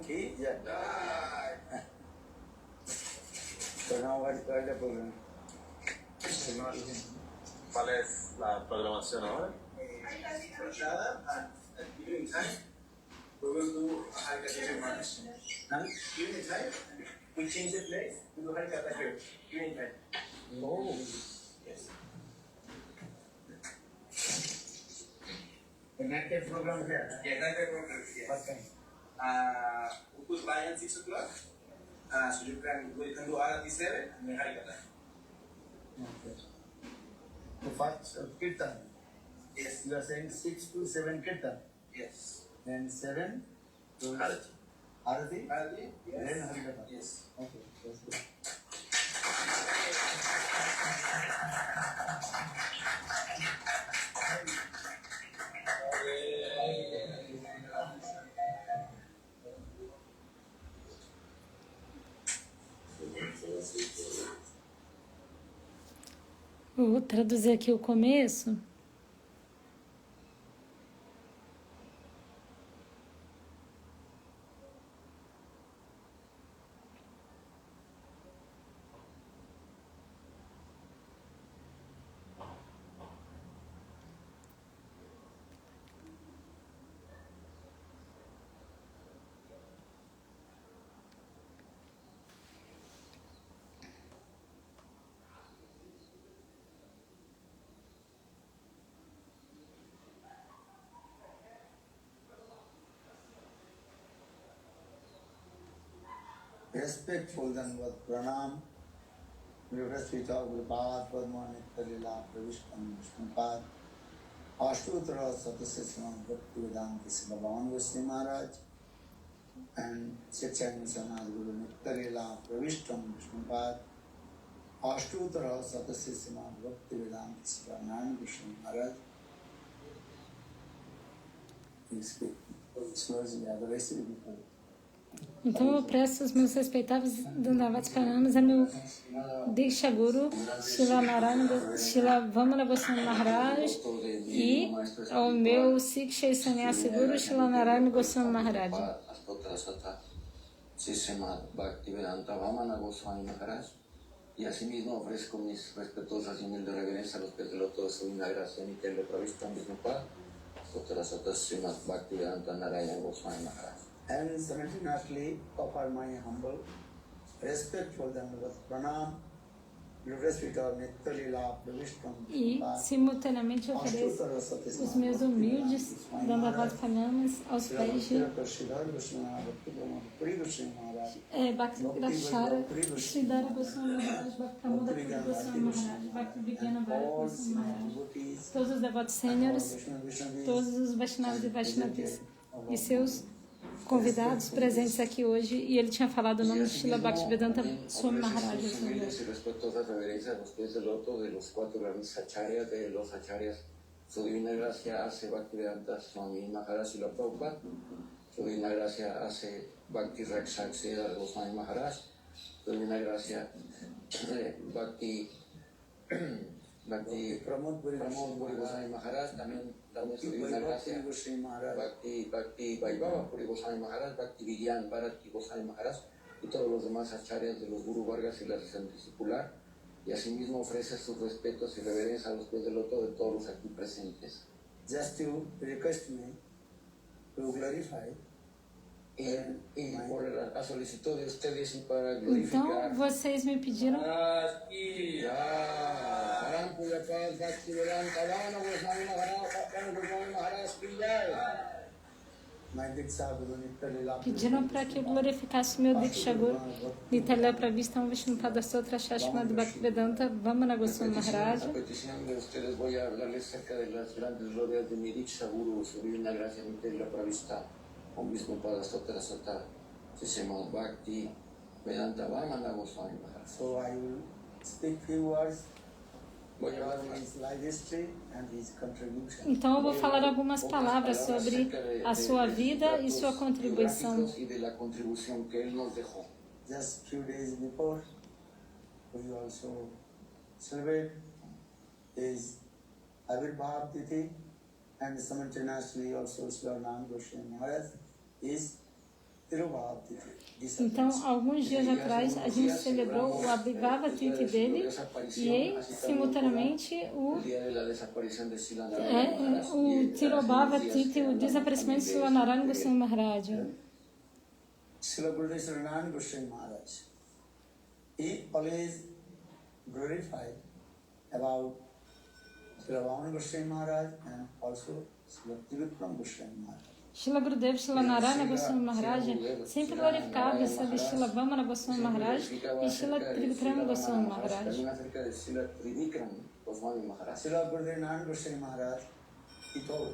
Yeah. So now what is the program? ¿Cuál es la programación ahora? Evening time, we will do a Harikata Maharaj. Huh? Evening time, we change the place, we do Harikata here. Evening time. Oh. Yes. The night program here. Yeah, night program. Yes. What time? We put Bayan 6 o'clock, so we can do Arati 7 and then Harikata. Okay. So first kirtan. Yes. You are saying 6 to 7 kirtan. Yes. Then 7 to Arati. Arati. Arati? Then Yes. Harikatha. Yes. Okay, that's good. Vou traduzir aqui o começo. Respectful Dandavat Pranam, Lotus feet of Gurupad, Padma Nitya Pravishtam Vishnupad, Ashtutra Satasya Bhakti Vedanta Bhagavan Goswami Maharaj, and Chaitanya Sanat Guru Nitya Pravishtam Vishnupad, Ashtutra Satasya Bhakti Vedanta Bhagavan Goswami Maharaj. You speak slowly, otherwise you will be heard. Então eu presto os meus respeitáveis Dandavats Pranamas a meu Diksha Guru, Shila Narayana, Shila Vamana Goswami Maharaj e ao meu Siksha e Sannyasi Guru, Shila Narayana Goswami Maharaj. Bhaktivedanta Vamana Goswami Maharaj, y asimismo ofrezco mis respetuosas y humildes reverencias a los pies del loto de su divina gracia Nitya Pravistam Vishnupad, Sotarasata Srimad Bhaktivedanta Narayana Goswami Maharaj. And simultaneously offer my humble, respectful Dandavat Pranam, Lotus feet of Nitya Lila Pravishtam E simultaneamente eu ofereço os meus humildes Dandavats Pranamas aos pés de Bhakti Rakshara, Sridhara Goswami Maharaj, Bhaktamuda Puri Goswami Maharaj, Bhakti Vigyana Bharat Goswami Maharaj, todos os devotos sêniores, todos os Vaishnavas e Vaishnavis e seus convidados presentes aqui hoje, e ele tinha falado o nome de Srila Bhaktivedanta Swami Maharaj. Humildes y respetuosas reverencias a los pies del loto de los cuatro grandes acharyas, de los acharyas. Su divina gracia hace Bhaktivedanta Swami Maharaj y la Prabhupada. Su divina gracia hace Bhakti Rakshara Goswami Maharaj. Su divina gracia Bhakti Pramod Puri Goswami Maharaj, también su divina gracia Bhakti Vaibhava Puri Goswami Maharaj, Bhakti Vigyan Bharati Goswami Maharaj y todos los demás acharyas de los Guru Vargas y la Santa Discipular, y asimismo ofrece sus respetos y reverencias a los pies del loto de todos los aquí presentes. Just to request me to glorify. Y por la solicitud de ustedes y para Então, glorificar vocês me pediram Param Puja Pad Bhaktivedanta Vamana Goswami Maharaj Ki Jai. My Diksha Guru Nitya Lila pediram para que eu glorificasse meu Diksha Guru, Nitya Pravistam Vishnupada Stotra Shashmad Bhaktivedanta Vamana Goswami Maharaj. A petición de ustedes voy a hablarles acerca de las grandes glorias de mi Diksha Guru, su divina gracia Nitya Pravista, con Vishnupada Stotra Sata, Srimad Bhakti Vedanta Vamana Goswami Maharaj. So I will speak few words Voy a hablar about his life history and his contribution. Então eu vou falar algumas palavras sobre a sua vida e sua contribuição. y de la contribución que él nos dejó. Just few days before, we also celebrate his Avirbhav Tithi, and simultaneously also Sri Nam Goswami Maharaj is Tirobhava Tithi. Então, alguns dias atrás, a gente celebrou o Abhibhava Tithi dele e, simultaneamente, o Tirobhava Tithi, o desaparecimento de Srila Narayana Goswami Maharaj. Srila Gurudev Sri Narayana Goswami Maharaj, he always glorified about Srila Vamana Goswami Maharaj and also Srila Trivikram Goswami Maharaj. Srila Gurudev Srila Narayana Goswami Maharaj sempre glorificava sobre Srila Vamana Goswami Maharaj e Srila Trivikram Goswami Maharaj. Srila Gurudev Narayana Goswami Maharaj, he told,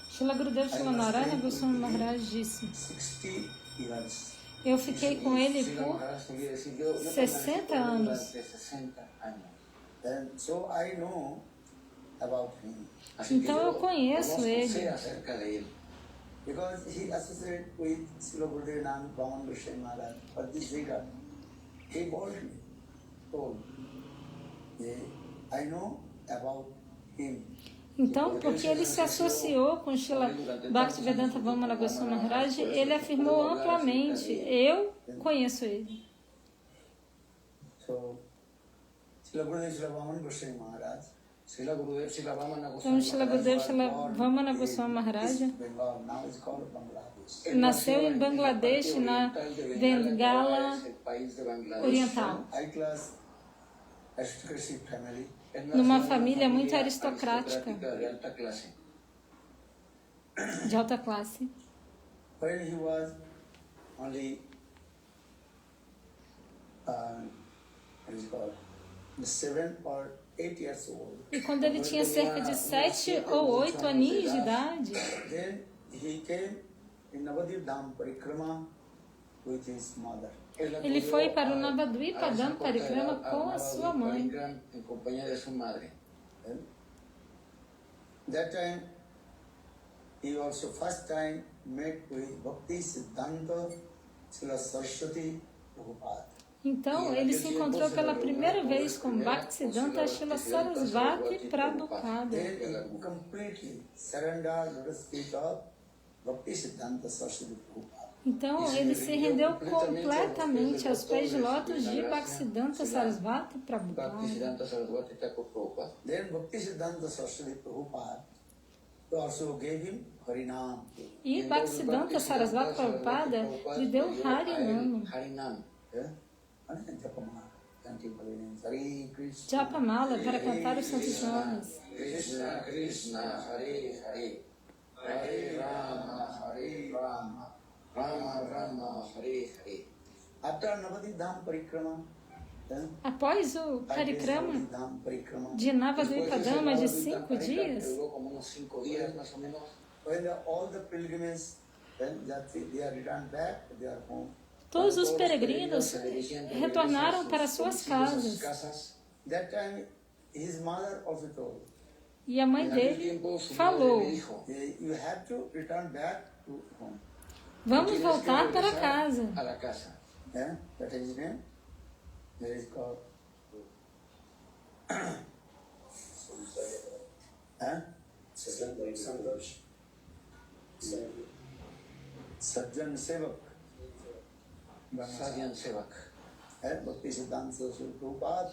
Srila Gurudev Srila Narayana Goswami Maharaj disse: 60 years. Eu fiquei com ele por 60 anos. And so I know about him. Então eu conheço ele. Because he associated with Srila Gurudev Narayana Vamana Goswami Maharaj for this regard. He boldly told, I know about him. Então, porque ele se associou com Srila Bhaktivedanta Vamana Goswami Maharaj, ele afirmou amplamente: eu conheço ele. So, Srila Gurudev Srila Vamana Goswami Maharaj, Então, Srila Gurudev Srila Vamana Goswami Maharaj nasceu em Bangladesh, na Bengala Oriental, numa família muito aristocrática, de alta classe. when he was only, what is it called, 7 or 8 years old. E quando ele tinha cerca de 7 ou 8 aninhos de idade, Then he came in Navadvip Dham Parikrama with his mother. ele foi para o Navadvipa Dham Parikrama com a sua mãe. That time, he also first time met with Bhakti Siddhanta Srila Saraswati Prabhupada. Então, ele se encontrou pela primeira vez com Bhaktisiddhanta Srila Sarasvati Prabhupada. Then he completely surrendered to the feet of Bhakti Siddhanta Saraswati Prabhupada. Então, ele se rendeu completamente aos pés de lótus de Bhaktisiddhanta Sarasvati Prabhupada. Then Bhakti Siddhanta Saraswati Prabhupada also gave him Harinam. E Bhaktisiddhanta Sarasvati Prabhupada lhe deu Harinam, Japamala, para cantar os santos nomes. Krishna Krishna Hare Hare Hare Rama Rama Rama Hare Hare. After Navadvip Dham Parikrama, Após o Parikrama de Navadvipa Dhama de 5 dias, when all the pilgrims, when they are returned back to their home, todos os peregrinos retornaram para suas casas. that time his mother also told, E a mãe dele falou: you have to return back to home. vamos voltar para casa. Yeah? That is his name. There is called Sajjan Sevak. Sadhyan Sevak. Bhakti Siddhanta Saraswati Prabhupada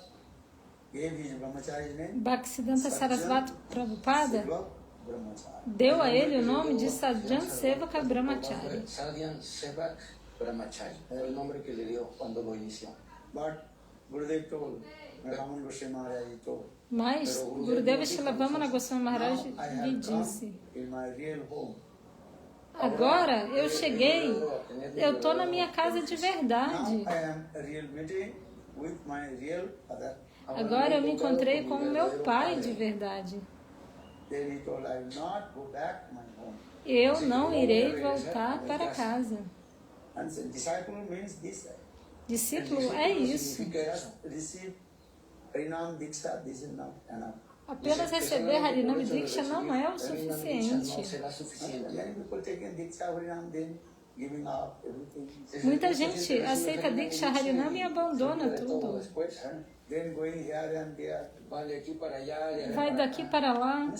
gave his brahmachari's name Bhaktisiddhanta Sarasvati Prabhupada Sevak Brahmachari. deu a ele o nome de Sadhyan Sevaka Brahmachari. Sadhyan Sevak Brahmachari. El nombre que le dio cuando lo inició. But Gurudev told, Ramana Goswami Maharaj told, Mas Gurudeva Srila Vamana Goswami Maharaj now I lhe have disse: come in my real home. agora eu cheguei, eu estou na minha casa de Now verdade. I am a real meeting with my real father. Agora eu me encontrei com o meu pai de verdade. Then he told, I will not go back to my home. Eu não irei voltar para casa. And so disciple means this. Discípulo é isso. Just receive Harinam Diksha, this is not enough. Apenas receber Harinam Diksha não é o suficiente. Será suficiente. Many people taking Diksha Harinam, then giving up everything. Muita gente aceita Diksha Harinam e abandona tudo. Then going here and there. Va de aquí para allá. Vai daqui para lá.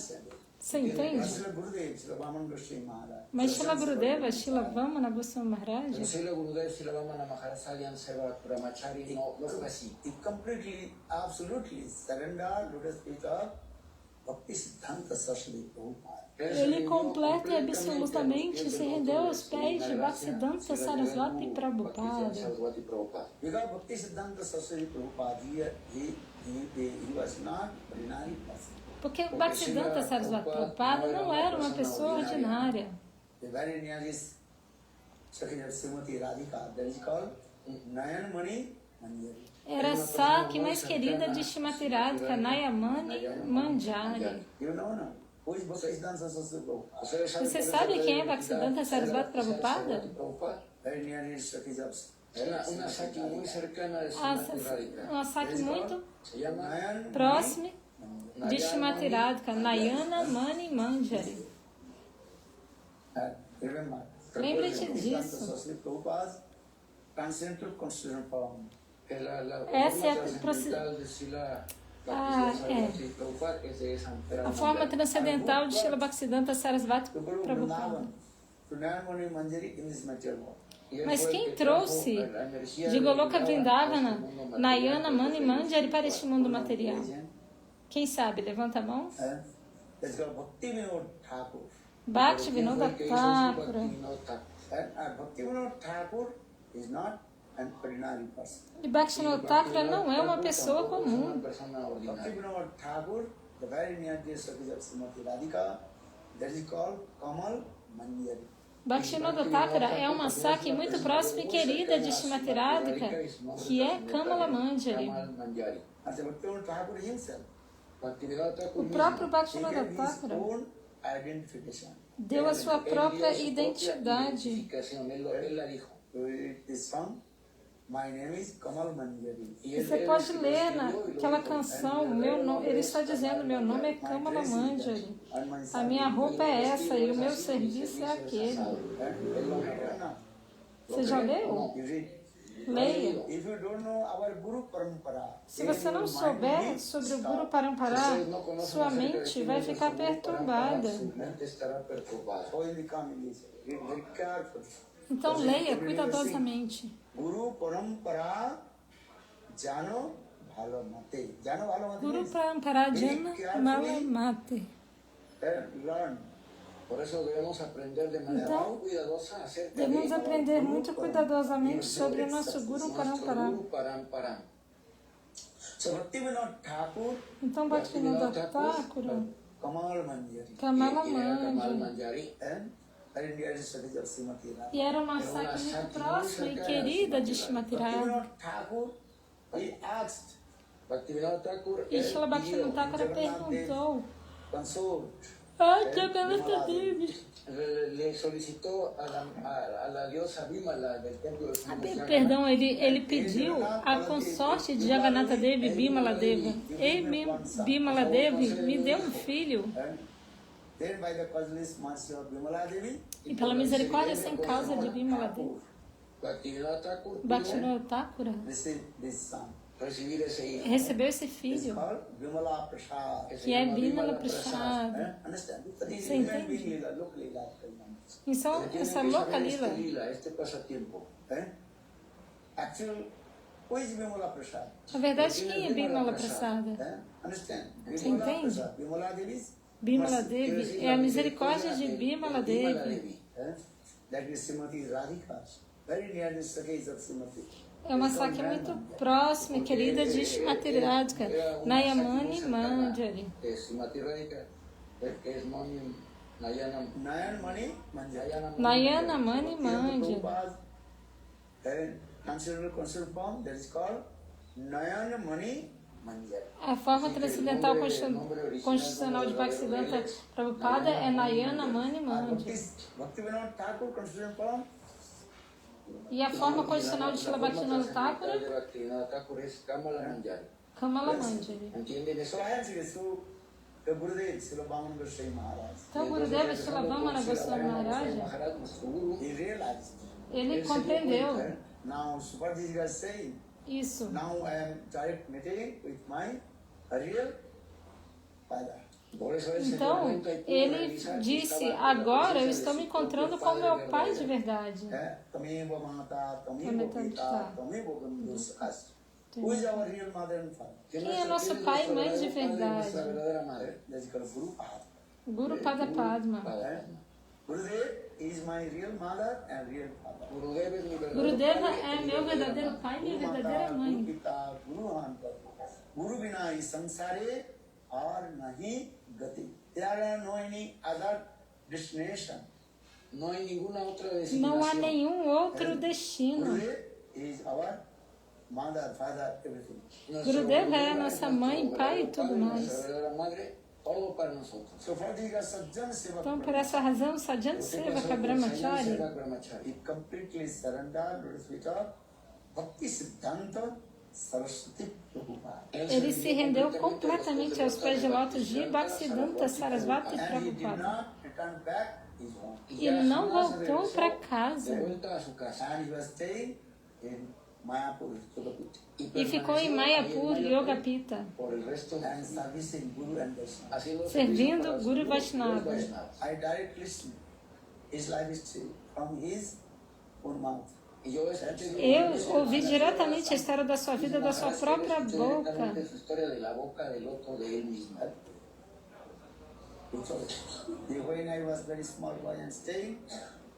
Você entende? Srila Gurudev, Srila Vaman Goswami Maharaj. Mas Shila Gurudeva, Shila Vamana Goswami Maharaj, Pero Srila Gurudev, Srila Vamana Maharaj salían Seva Brahmachari, no fue así. He completely, absolutely surrendered to the feet of Bhakti Siddhanta Saraswati Prabhupada. ele completa e absolutamente se rendeu aos pés de Bhaktisiddhanta Saraswati Prabhupada. Because Bhakti Siddhanta Saraswati Prabhupada, he was not ordinary person. Porque o Bhaktisiddhanta Saraswati Prabhupada não era uma pessoa ordinária. The very nearest Sakhi Srimati Radhika, that is called Nayan Mani Manjari. Era a Saki mais querida de Shrimati Radhika, Nayamani Manjari. You know, no? Who is Bhakti Siddhanta Saraswati Prabhupada? Você sabe quem é Bhaktisiddhanta Saraswati Prabhupada? Very nearest Sakhi Una Saki muy cercana de Srimati Radhika. Uma Saki muito Se llama Nayan próxima de Shrimati Radhika, Nayana Mani Manjari. Remember, Lembre-te Bhakti disso. Siddhanta Saraswati Prabhupada transcendental constitutional form. Essa é a forma transcendental de Srila Bhaktisiddhanta Sarasvati Prabhupada. Mas quem trouxe de Goloka Vrindavana, Nayana Mani Manjari para este mundo material? Quem sabe? Levanta a mão. Bhakti Vinoda Thakura. Bhakti Vinod Thakur is not an ordinary person. E Bhaktivinoda Thakura não é uma pessoa comum. Bhakti Vinod Thakur, the very near dear of Srimati Radhika, that is called Kamal Manjari. Bhaktivinoda Thakura é uma Saki muito próxima e querida de Shrimati Radhika, que é Kamala Manjari. And the Bhakti Vinod Thakur himself, O próprio he Bhaktivinoda gave his Thakura own identification. deu a sua própria identidade. This song, my name is Kamal Manjari. Você pode ler naquela canção, meu nome, ele está dizendo, meu nome é Kamala Manjari. A minha roupa é essa e o meu serviço é aquele. Você já leu? You read. Leia. If you don't know our Guru Parampara, Se você não souber sobre o Guru Parampara, sua mente vai ficar perturbada. so in the coming read very carefully. Então leia cuidadosamente. Guru Parampara Jano Bhalo Mate. Jano Bhalo Mate Guru means Parampara Jana Malamate. learn. Por eso debemos aprender de manera Então, muy cuidadosa acerca devemos de aprender muito cuidadosamente sobre o nosso Guru Parampara. Guru Parampara. So Bhaktivinoda Thakur, Então, Bhaktivinoda Thakura, Kamal Manjari, Kamala Y era Kamal Manjari. Manjari. and very dear Srimati of Srimati Radha. E era uma Saki muito próxima e querida de Shrimati Radha. Bhaktivinoda Thakur, he asked, Bhaktivinoda Thakur E Srila él Bhaktivinoda pidió, Thakura perguntou: consult. Jagannatha Devi. le solicitó a la diosa Bimala del templo de Perdão, ele pediu a consorte de Jagannatha Devi, Bimala Deva. Ei, Bimala Devi, me dê um filho. Then by the causeless mercy of Bimala Devi, E pela misericórdia sem causa de Bimala Devi, Bhaktivinoda Thakur pudo Bhaktivinoda Thakura receive this son. recibir esse hijo. recebeu esse It's filho, called Bimala Prasad. que é Bimala Prasad. Understand? This Você is entende? Lila, look Lila. Então, essa louca lila. Este lila, este pasatiempo. Actually, who is Bimala Prasad? Na verdade, quem é Bimala Prasad? Understand? Você entende? Prasad. Bimala Devi is Bimala Devi é a misericórdia de Bimala Devi. That is Srimati Radhika. Very near the Sakis of Srimati. É uma Saki muito próxima e querida de Shrimati Radhika, Nayamani Manjari. Srimati Radhika, que es Mani Nayana Nayan Mani Manjari. Nayana Mani Manjari. Considerable form that is called Nayan Mani Manjari. A forma transcendental constitucional de Bhaktisiddhanta Prabhupada é Nayana Mani Manjari. Bhaktivinoda Thakur constitutional form. E a forma constitucional de Srila Bhaktivinoda Thakura, Bhaktivinoda Thakur es Kamala Manjari. Kamala Manjari. ¿Entienden eso? So I answer this to the Gurudev, Srila Vaman Goswami Maharaj. Então, o Gurudeva Srila Vamana Goswami Maharaj, Maharaj, nuestro guru, He realized. ele compreendeu Now Subhadiji is saying, isso. now I am direct meeting with my real father. Por eso él se dio Então, cuenta y pudo ele realizar que disse, estaba en la agora eu presencia de estou su me propio encontrando com Padre meu pai de verdadero. verdade. Tameva Mata, Tameva Tameva Pita, Pita. Tameva Gandhus. Who is our real mother and father? Que Quem é nosso pai e mãe de nuestro padre y nuestra verdade? verdadera madre. That's called Guru Pada. Guru Pada Padma. Gurudev is my real mother and real father. Gurudev es mi verdadero Gurudeva padre é y mi meu verdadera verdadeiro madre. pai e minha Guru verdadeira Mata, Guru mãe. Pita, Guru Hanta. Guru Bina is samsare or nahi gati. There are no any other destination. No hay ninguna otra Não há designación. nenhum outro destino. Gurudev is our mother, father, everything. Nuestro Gurudeva é a Gurudeva nossa nuestro mãe, pai e verdadero tudo padre, mais. nuestra verdadera madre, todo para nosotros. So for the Sajjan Seva, Então, por essa razão, Sadhana Sevaka Brahmachari, he completely surrendered to the feet of Bhakti Siddhanta Saraswati Prabhupada. ele se rendeu completamente aos pés de lótus de Bhaktisiddhanta Sarasvati And he did Prabhupada. not return back his home. E ele não voltou para De casa vuelta a su casa. And he was staying in Mayapur, Sudapiti, e ficou em Mayapur, Yogapita, por el resto and servicing Guru and Vaishnava. haciendo servindo servicio para Guru los Vaishnava. Vaishnavas. I directly listened his life history from his own mouth. Y yo escuché Eu ouvi diretamente a história da sua vida da sua própria boca. directamente su historia de la boca del otro de él mismo. When I was very small boy and staying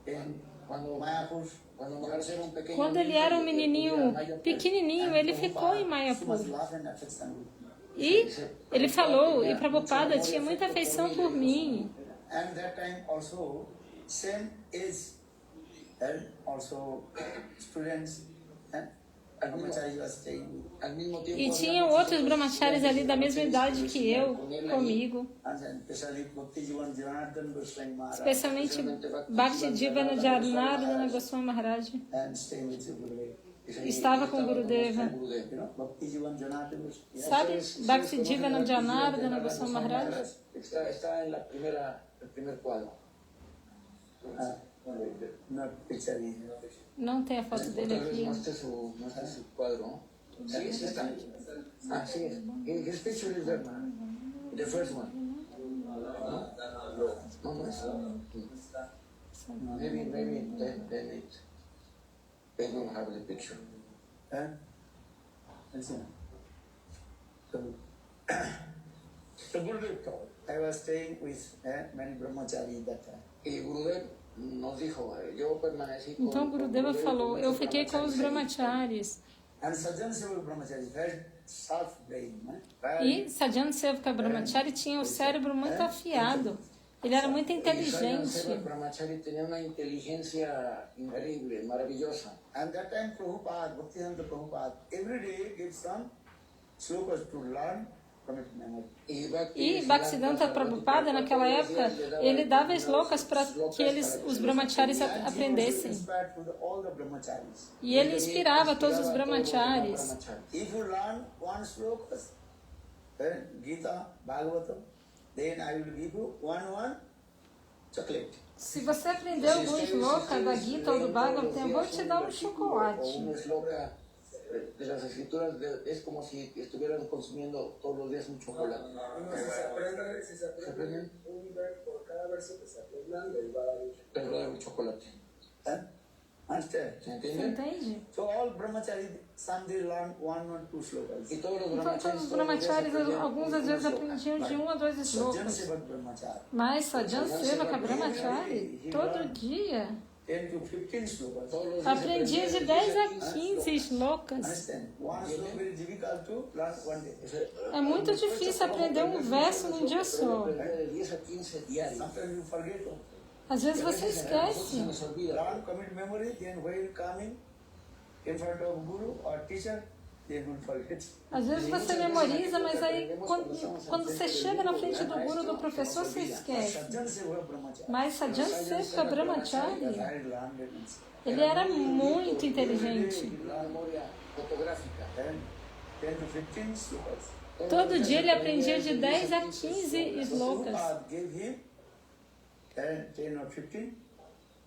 in Mayapur, Cuando Maharaj era un pequeño Quando ele niño era um y menininho vivía en Mayapur, pequenininho, ele ficou em she Mayapur. was laughing at his son. E ele falou, e Prabhupada tinha muita afeição por mim. And that time also, same age, and also students, and brahmachari was staying with. al mismo tiempo E había tinham muchos outros brahmacharis ali da mesma idade que eu, comigo. And especially Bhakti Jivan Janardhan Goswami Maharaj, Especialmente Bhakti Divana Janardana Goswami Maharaj. and staying with the Gurudev. Estava com Gurudeva. You know, Bhakti Jivan Janardhan Goswami. Sabe, Bhakti Divana Janardana Goswami Maharaj? Está en el primer cuadro. Not picture here. Não tem a foto dele Otra vez aqui. muestre su cuadro. Sí, sí está. Ah, sí es. His picture is there. The first one. No es. Maybe then they don't have the picture. Let's see. So Gurudev told, I was staying with many brahmachari that time. Y Gurudev nos dijo, yo permanecí con Então Gurudeva falou, eu fiquei com os brahmacharis. And Sajjan Seva brahmachari very sharp brain. E Sadhana Sevaka Brahmachari tinha o cérebro muito afiado. Ele era muito inteligente. Brahmachari tenía una inteligencia increíble, maravillosa. And that time Prabhupada, Bhaktivedanta Prabhupada, every day gives some slokas to learn from it memory. E Bhaktisiddhanta Prabhupada, naquela época, ele dava slokas para que os brahmacharis aprendessem. Inspired to all the brahmacharis. E ele inspirava todos os brahmacharis. If you learn one slokas, Gita, Bhagavatam, then I will give you one chocolate. Se você aprender algum sloka da Gita ou do Bhagavatam, eu vou te dar um chocolate. Un sloka de las escrituras es como si estuvieran consumiendo todos los días un chocolate. Si se aprende un verso por cada verso que se aprendan, les va a dar un chocolate. Les va a dar un chocolate. Understand? ¿Se Você entiende? entende? So all brahmacharis, some they learn one or two slokas. Y todos los Então, todos os brahmacharis, alguns às vezes aprendiam de 1 a 2 Sajjan slokas. Seva brahmachari, Mas Sadhana Sevaka Brahmachari, todo dia, 10 to 15 slokas. Todos los días aprendia de 10 a 15 slokas. Understand? One sloka very difficult to learn one day. É muito difícil aprender um verso num dia só. de 10 a 15 diarios. Sometimes you forget. Às vezes você Se esquece. nos olvida. Learn, commit memory, then when coming in front of guru or teacher, they will forget. Às vezes você memoriza, mas aí quando você chega na frente do guru, do professor, você esquece. Sajjan Seva brahmachari. Mas Sadhana Sevaka Brahmachari, Very learned and ele era muito inteligente. La memoria fotográfica. 10 to 15 slokas. Todo dia ele aprendia de 10 a 15 slokas. Prabhupada gave him 10 or 15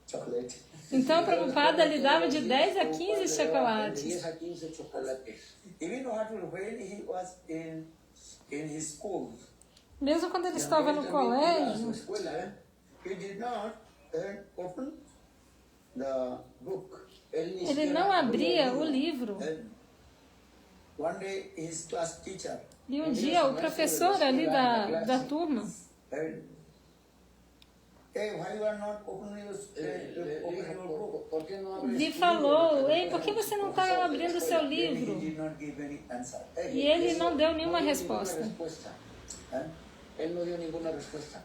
chocolate. Então, Prabhupada lhe dava de 10 a 15 De chocolates. 10 a 15 chocolates. Even when he was in his school, Mesmo quando ele estava no colégio, he did not open the book. ele não abria o livro. One day his class teacher, E um dia o professor ali da turma hey, why you are not opening your book? lhe falou: ei, por que você não está abrindo o seu Then he livro? did not give any answer. E ele não deu nenhuma resposta. Él no dio ninguna respuesta.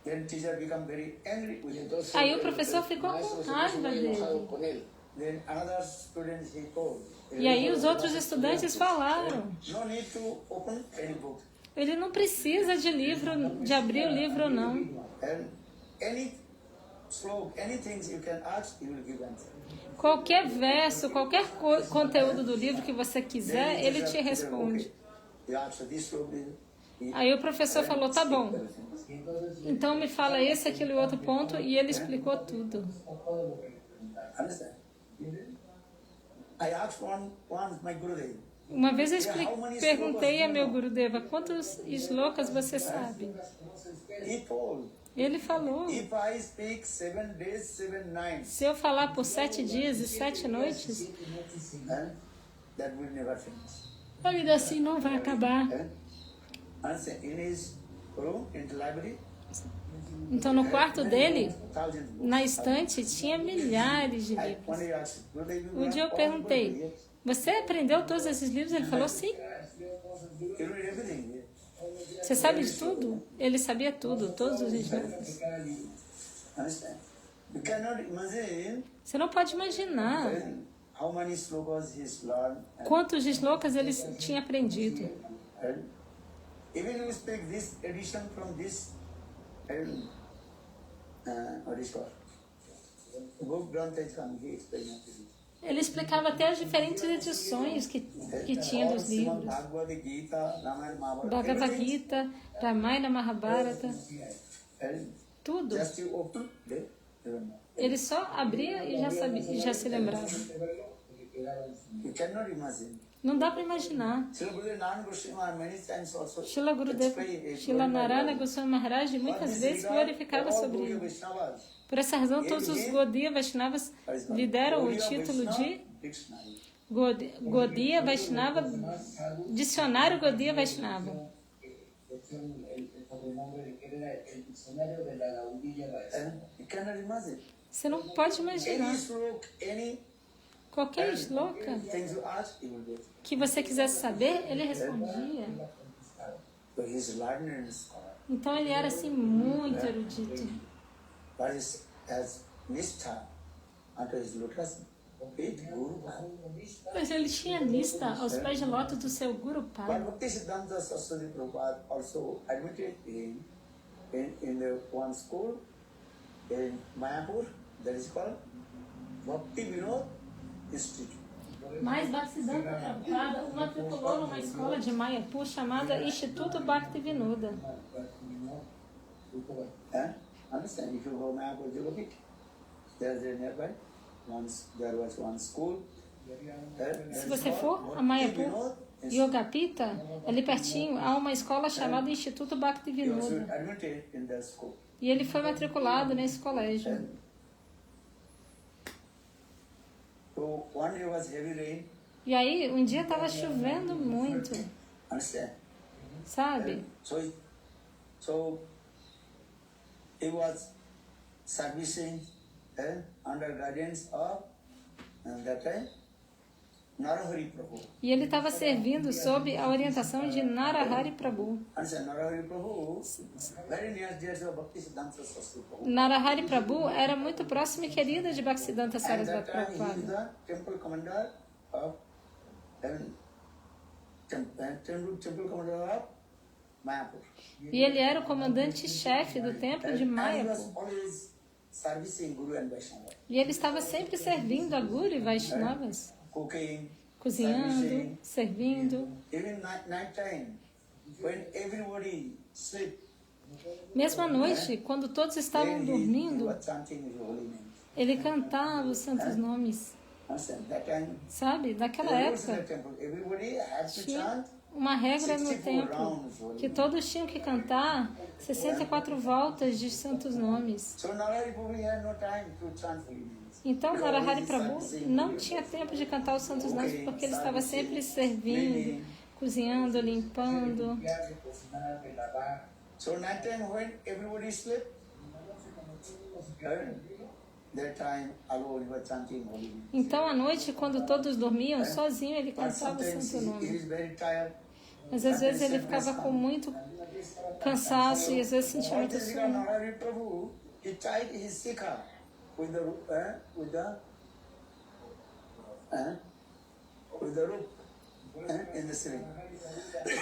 Then teacher become very angry with Y him. entonces Aí o professor ficou maestro com se puso raiva muy enojado dele. con él. Then another student he told. E aí os outros estudantes falaram: No need to open any book. ele não precisa de livro, de abrir o livro, não. And any slope, anything you can ask, he will give answer. Qualquer verso, qualquer conteúdo do livro que você quiser, ele te responde. He asked this slope. Aí o professor falou: tá bom, então me fala esse, aquele outro ponto, e ele explicou tudo. Understand? I asked once my Gurudev. Uma vez eu perguntei a meu Gurudeva: quantos shlokas você sabe? He told, Ele falou: if I speak 7 days, 7 nights, se eu falar por 7 dias e 7 noites, that will never finish. ainda assim não vai acabar. Understand? In his room, in the library, Então no quarto dele, thousands books. na estante, tinha milhares de livros. One day I asked, Gurudev, you Um dia eu are all perguntei: Gurudev, você aprendeu todos esses livros? Ele falou: sim. you read everything. Você sabe de tudo? Ele sabia tudo, todos os shlokas. Understand? You cannot imagine Você não pode imaginar how many slokas he's learned. quantos shlokas ele tinha aprendido. And even you speak this edition from this, and what is called? Book Granth is come, he explained it. Ele explicava até as diferentes edições que tinha dos livros. Bhagavad Gita, Ramayana, Mahabharata, Bhagavad everything. Gita, Ramayana, Mahabharata, And tudo. just you open, they don't know. Ele só abria e já sabia, e já se lembrava. You cannot imagine. Não dá para imaginar. Srila Gurudev Narayan Goswami Maharaj many times also Shila Gurudeva, Shila Narayana Goswami Maharaj muitas vezes glorificava sobre ele. Por essa razão, todos os Gaudiya Vaishnavas lhe deram o título de Gaudiya Vaishnava, Dicionário Gaudiya Vaishnava. El sobrenombre de que él era el diccionario de la Gaudiya Vaishnava. You cannot imagine. Você não pode imaginar. Any slok, any Qualquer shloka things you ask, he will do. que você quisesse saber, ele respondia. So he's learned and scholar. Então ele era assim muito erudito. But he has nistha unto his lotus feet, Guru Bhava. Mas ele tinha lista aos pés de lótus do seu Guru But Pai. Bhakti Siddhanta Saraswati Prabhupada also admitted him in the one school in Mayapur, that is called Bhakti Vinod Institute. Mas Bhaktisiddhanta Prabhupada o matriculou numa escola de Mayapur chamada Instituto Bhaktivinoda. Understand? If you go Mayapur, you look it. There's a nearby. There was one school. Se você for a Mayapur, Yogapita, ali pertinho, há uma escola chamada Instituto He was Bhaktivinoda. admitted in that school. E ele foi matriculado nesse colégio. So one day was heavy rain. E aí, um dia estava chovendo muito, Understand? sabe? So he was servicing under guidance of that time Narahari Prabhu. E ele estava servindo sob a orientação de Narahari Prabhu. Understand? Narahari Prabhu, very near dear to Bhakti Siddhanta Saraswati Prabhu. Narahari Prabhu era muito próximo e querida de Bhaktisiddhanta At Sarasvati that time he is Prabhupada. the temple commander of temple commander of Mayapur. E ele era o comandante-chefe do templo de And he was Mayapur. always servicing Guru and Vaishnava. E ele estava sempre servindo a Guru e Vaishnavas, Cooking, cozinhando, servicing, servindo. even night time, when everybody sleep, Mesmo à noite, quando todos estavam then he dormindo, was chanting his holy name. ele cantava os santos nomes, Understand? That time, sabe? Naquela the rules in época, the temple, everybody had to tinha chant uma regra no 64 templo, rounds only. que todos tinham que cantar 64 voltas de santos nomes. So Narahari Prabhu had no time to chant holy names. Então, Because Narahari he Prabhu sang não holy tinha names. tempo de cantar os santos nomes Okay, porque ele estava sempre serving, servindo, cleaning. cozinhando, limpando. Limpiar, de cocinar, de lavar. So night time when everybody slept, that time alone he was chanting holy names. Então, à noite, quando todos dormiam, sozinho ele But cantava o sometimes santo he nome. is very tired. Mas às vezes ele ficava com muito cansaço e às vezes sentia All muito this sono. Narahari Prabhu, he tied his sikha with the rope in the ceiling.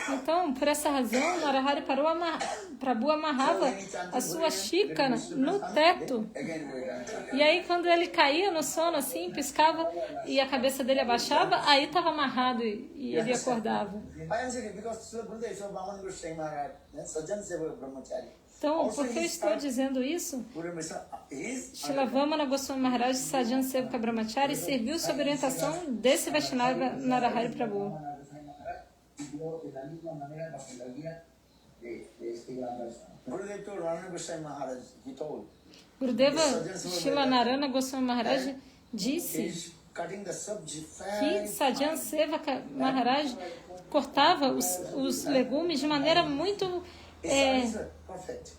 Então, por essa razão, Narahari Prabhu amarrava a sua xícara no teto. Again we are. E aí, quando ele caía no sono, assim, piscava e a cabeça dele abaixava, aí estava amarrado e ele acordava. I am saying because Srila Gurudev Srila Brahman Goswami Maharaj, Sajjan Sevak Brahmachari. Então, por que eu estou dizendo isso? Guru Mishra, he is Shilavamana Goswami Maharaj Sajjan Sevaka Brahmachari serviu sob orientação desse Vaishnava Narahari Prabhu. Vivió de la misma manera bajo la guía de este gran Vaishnava. Gurudev told Ramana Goswami Maharaj, he told, Gurudeva Shilanarana Goswami Maharaj disse he's cutting the sabji que very Sajjan Sevaka Maharaj cortava os legumes de maneira muito perfect.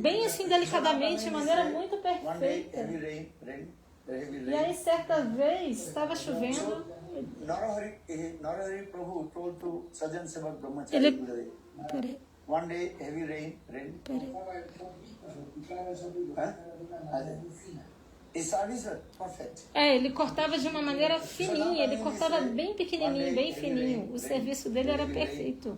bem assim delicadamente, de maneira muito One day perfeita. heavy rain, heavy E aí rain. certa vez estava chovendo, Narahari Prabhu told to Sajjan Sevak Brahmachari ele Gurudev, peraí, one day heavy rain. peraí. His service was perfect. Ele cortava de uma maneira fininha, ele cortava bem pequenininho, bem fininho. O serviço dele era perfeito.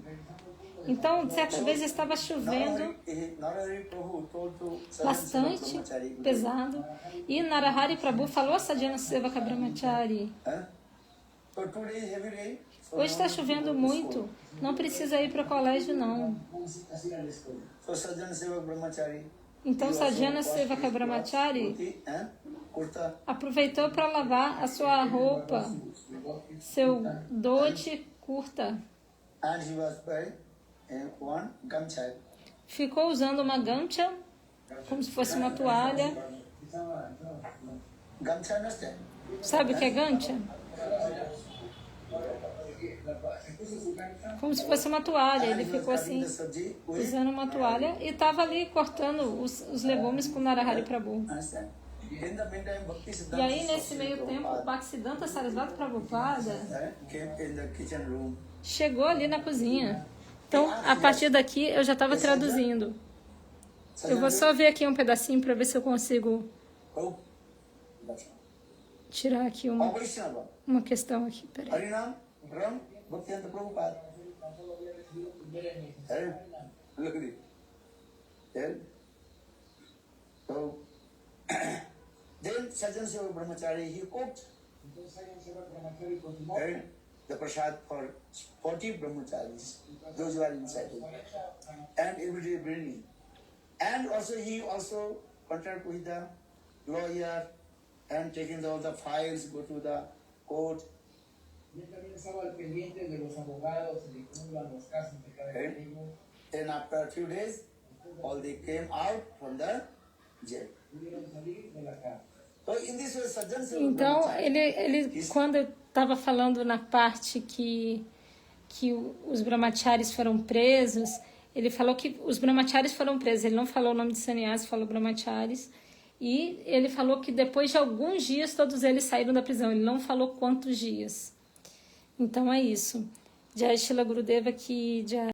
Então, certa vez estava chovendo Narahari Prabhu told to Sajjan Sevak bastante, Brahmachari Gurudev, pesado, e Narahari Prabhu falou a Sajjana Sevaka Brahmachari: so 2 days heavy rain. So hoje está chovendo muito, não precisa ir para o colégio não. So Sajjan Sevak Brahmachari. Então Sajjana Sevaka Brahmachari aproveitou para lavar a sua roupa, seu dote curta. And he was wearing one gamcha. Ficou usando uma gamcha, como se fosse uma toalha. Gamcha, understand? Sabe o que é gamcha? Como se fosse uma toalha. Ele ficou assim, usando uma toalha, e estava ali cortando os legumes com Narahari Prabhu. Understand? In the meantime, Bhakti E Siddhanta aí, nesse Saraswati meio tempo, Prabhupada, Bhaktisiddhanta Sarasvati Prabhupada came in the kitchen room. chegou ali na cozinha. Então, a partir daqui, eu já estava traduzindo. Eu vou só ver aqui um pedacinho para ver se eu consigo Oh, tirar aqui oh, Vaishnava. uma questão aqui. Peraí. Harinam, Ram, Bhaktivedanta Prabhupada. Look at it. Then, so, then Sajjan Sevak Brahmachari, he cooked the prasad for 40 brahmacharis, those who are inside him, and every day bringing. And also he also contact with the lawyer and taking all the files, go to the court. Y él también estaba al pendiente de los abogados, de cómo iban los casos de cada enemigo. Then after a few days, all they came out from the jail. Pudieron salir de la cárcel. So in this way, Sajjan Sevak Então, Brahmachari, quando eu estava falando na parte que os brahmacharis foram presos, ele falou que os brahmacharis foram presos. Ele não falou o nome de sannyasi, falou brahmacharis. E ele falou que depois de alguns dias, todos eles saíram da prisão. Ele não falou quantos dias. Então, é isso. Jai Shila Gurudeva, que Jai.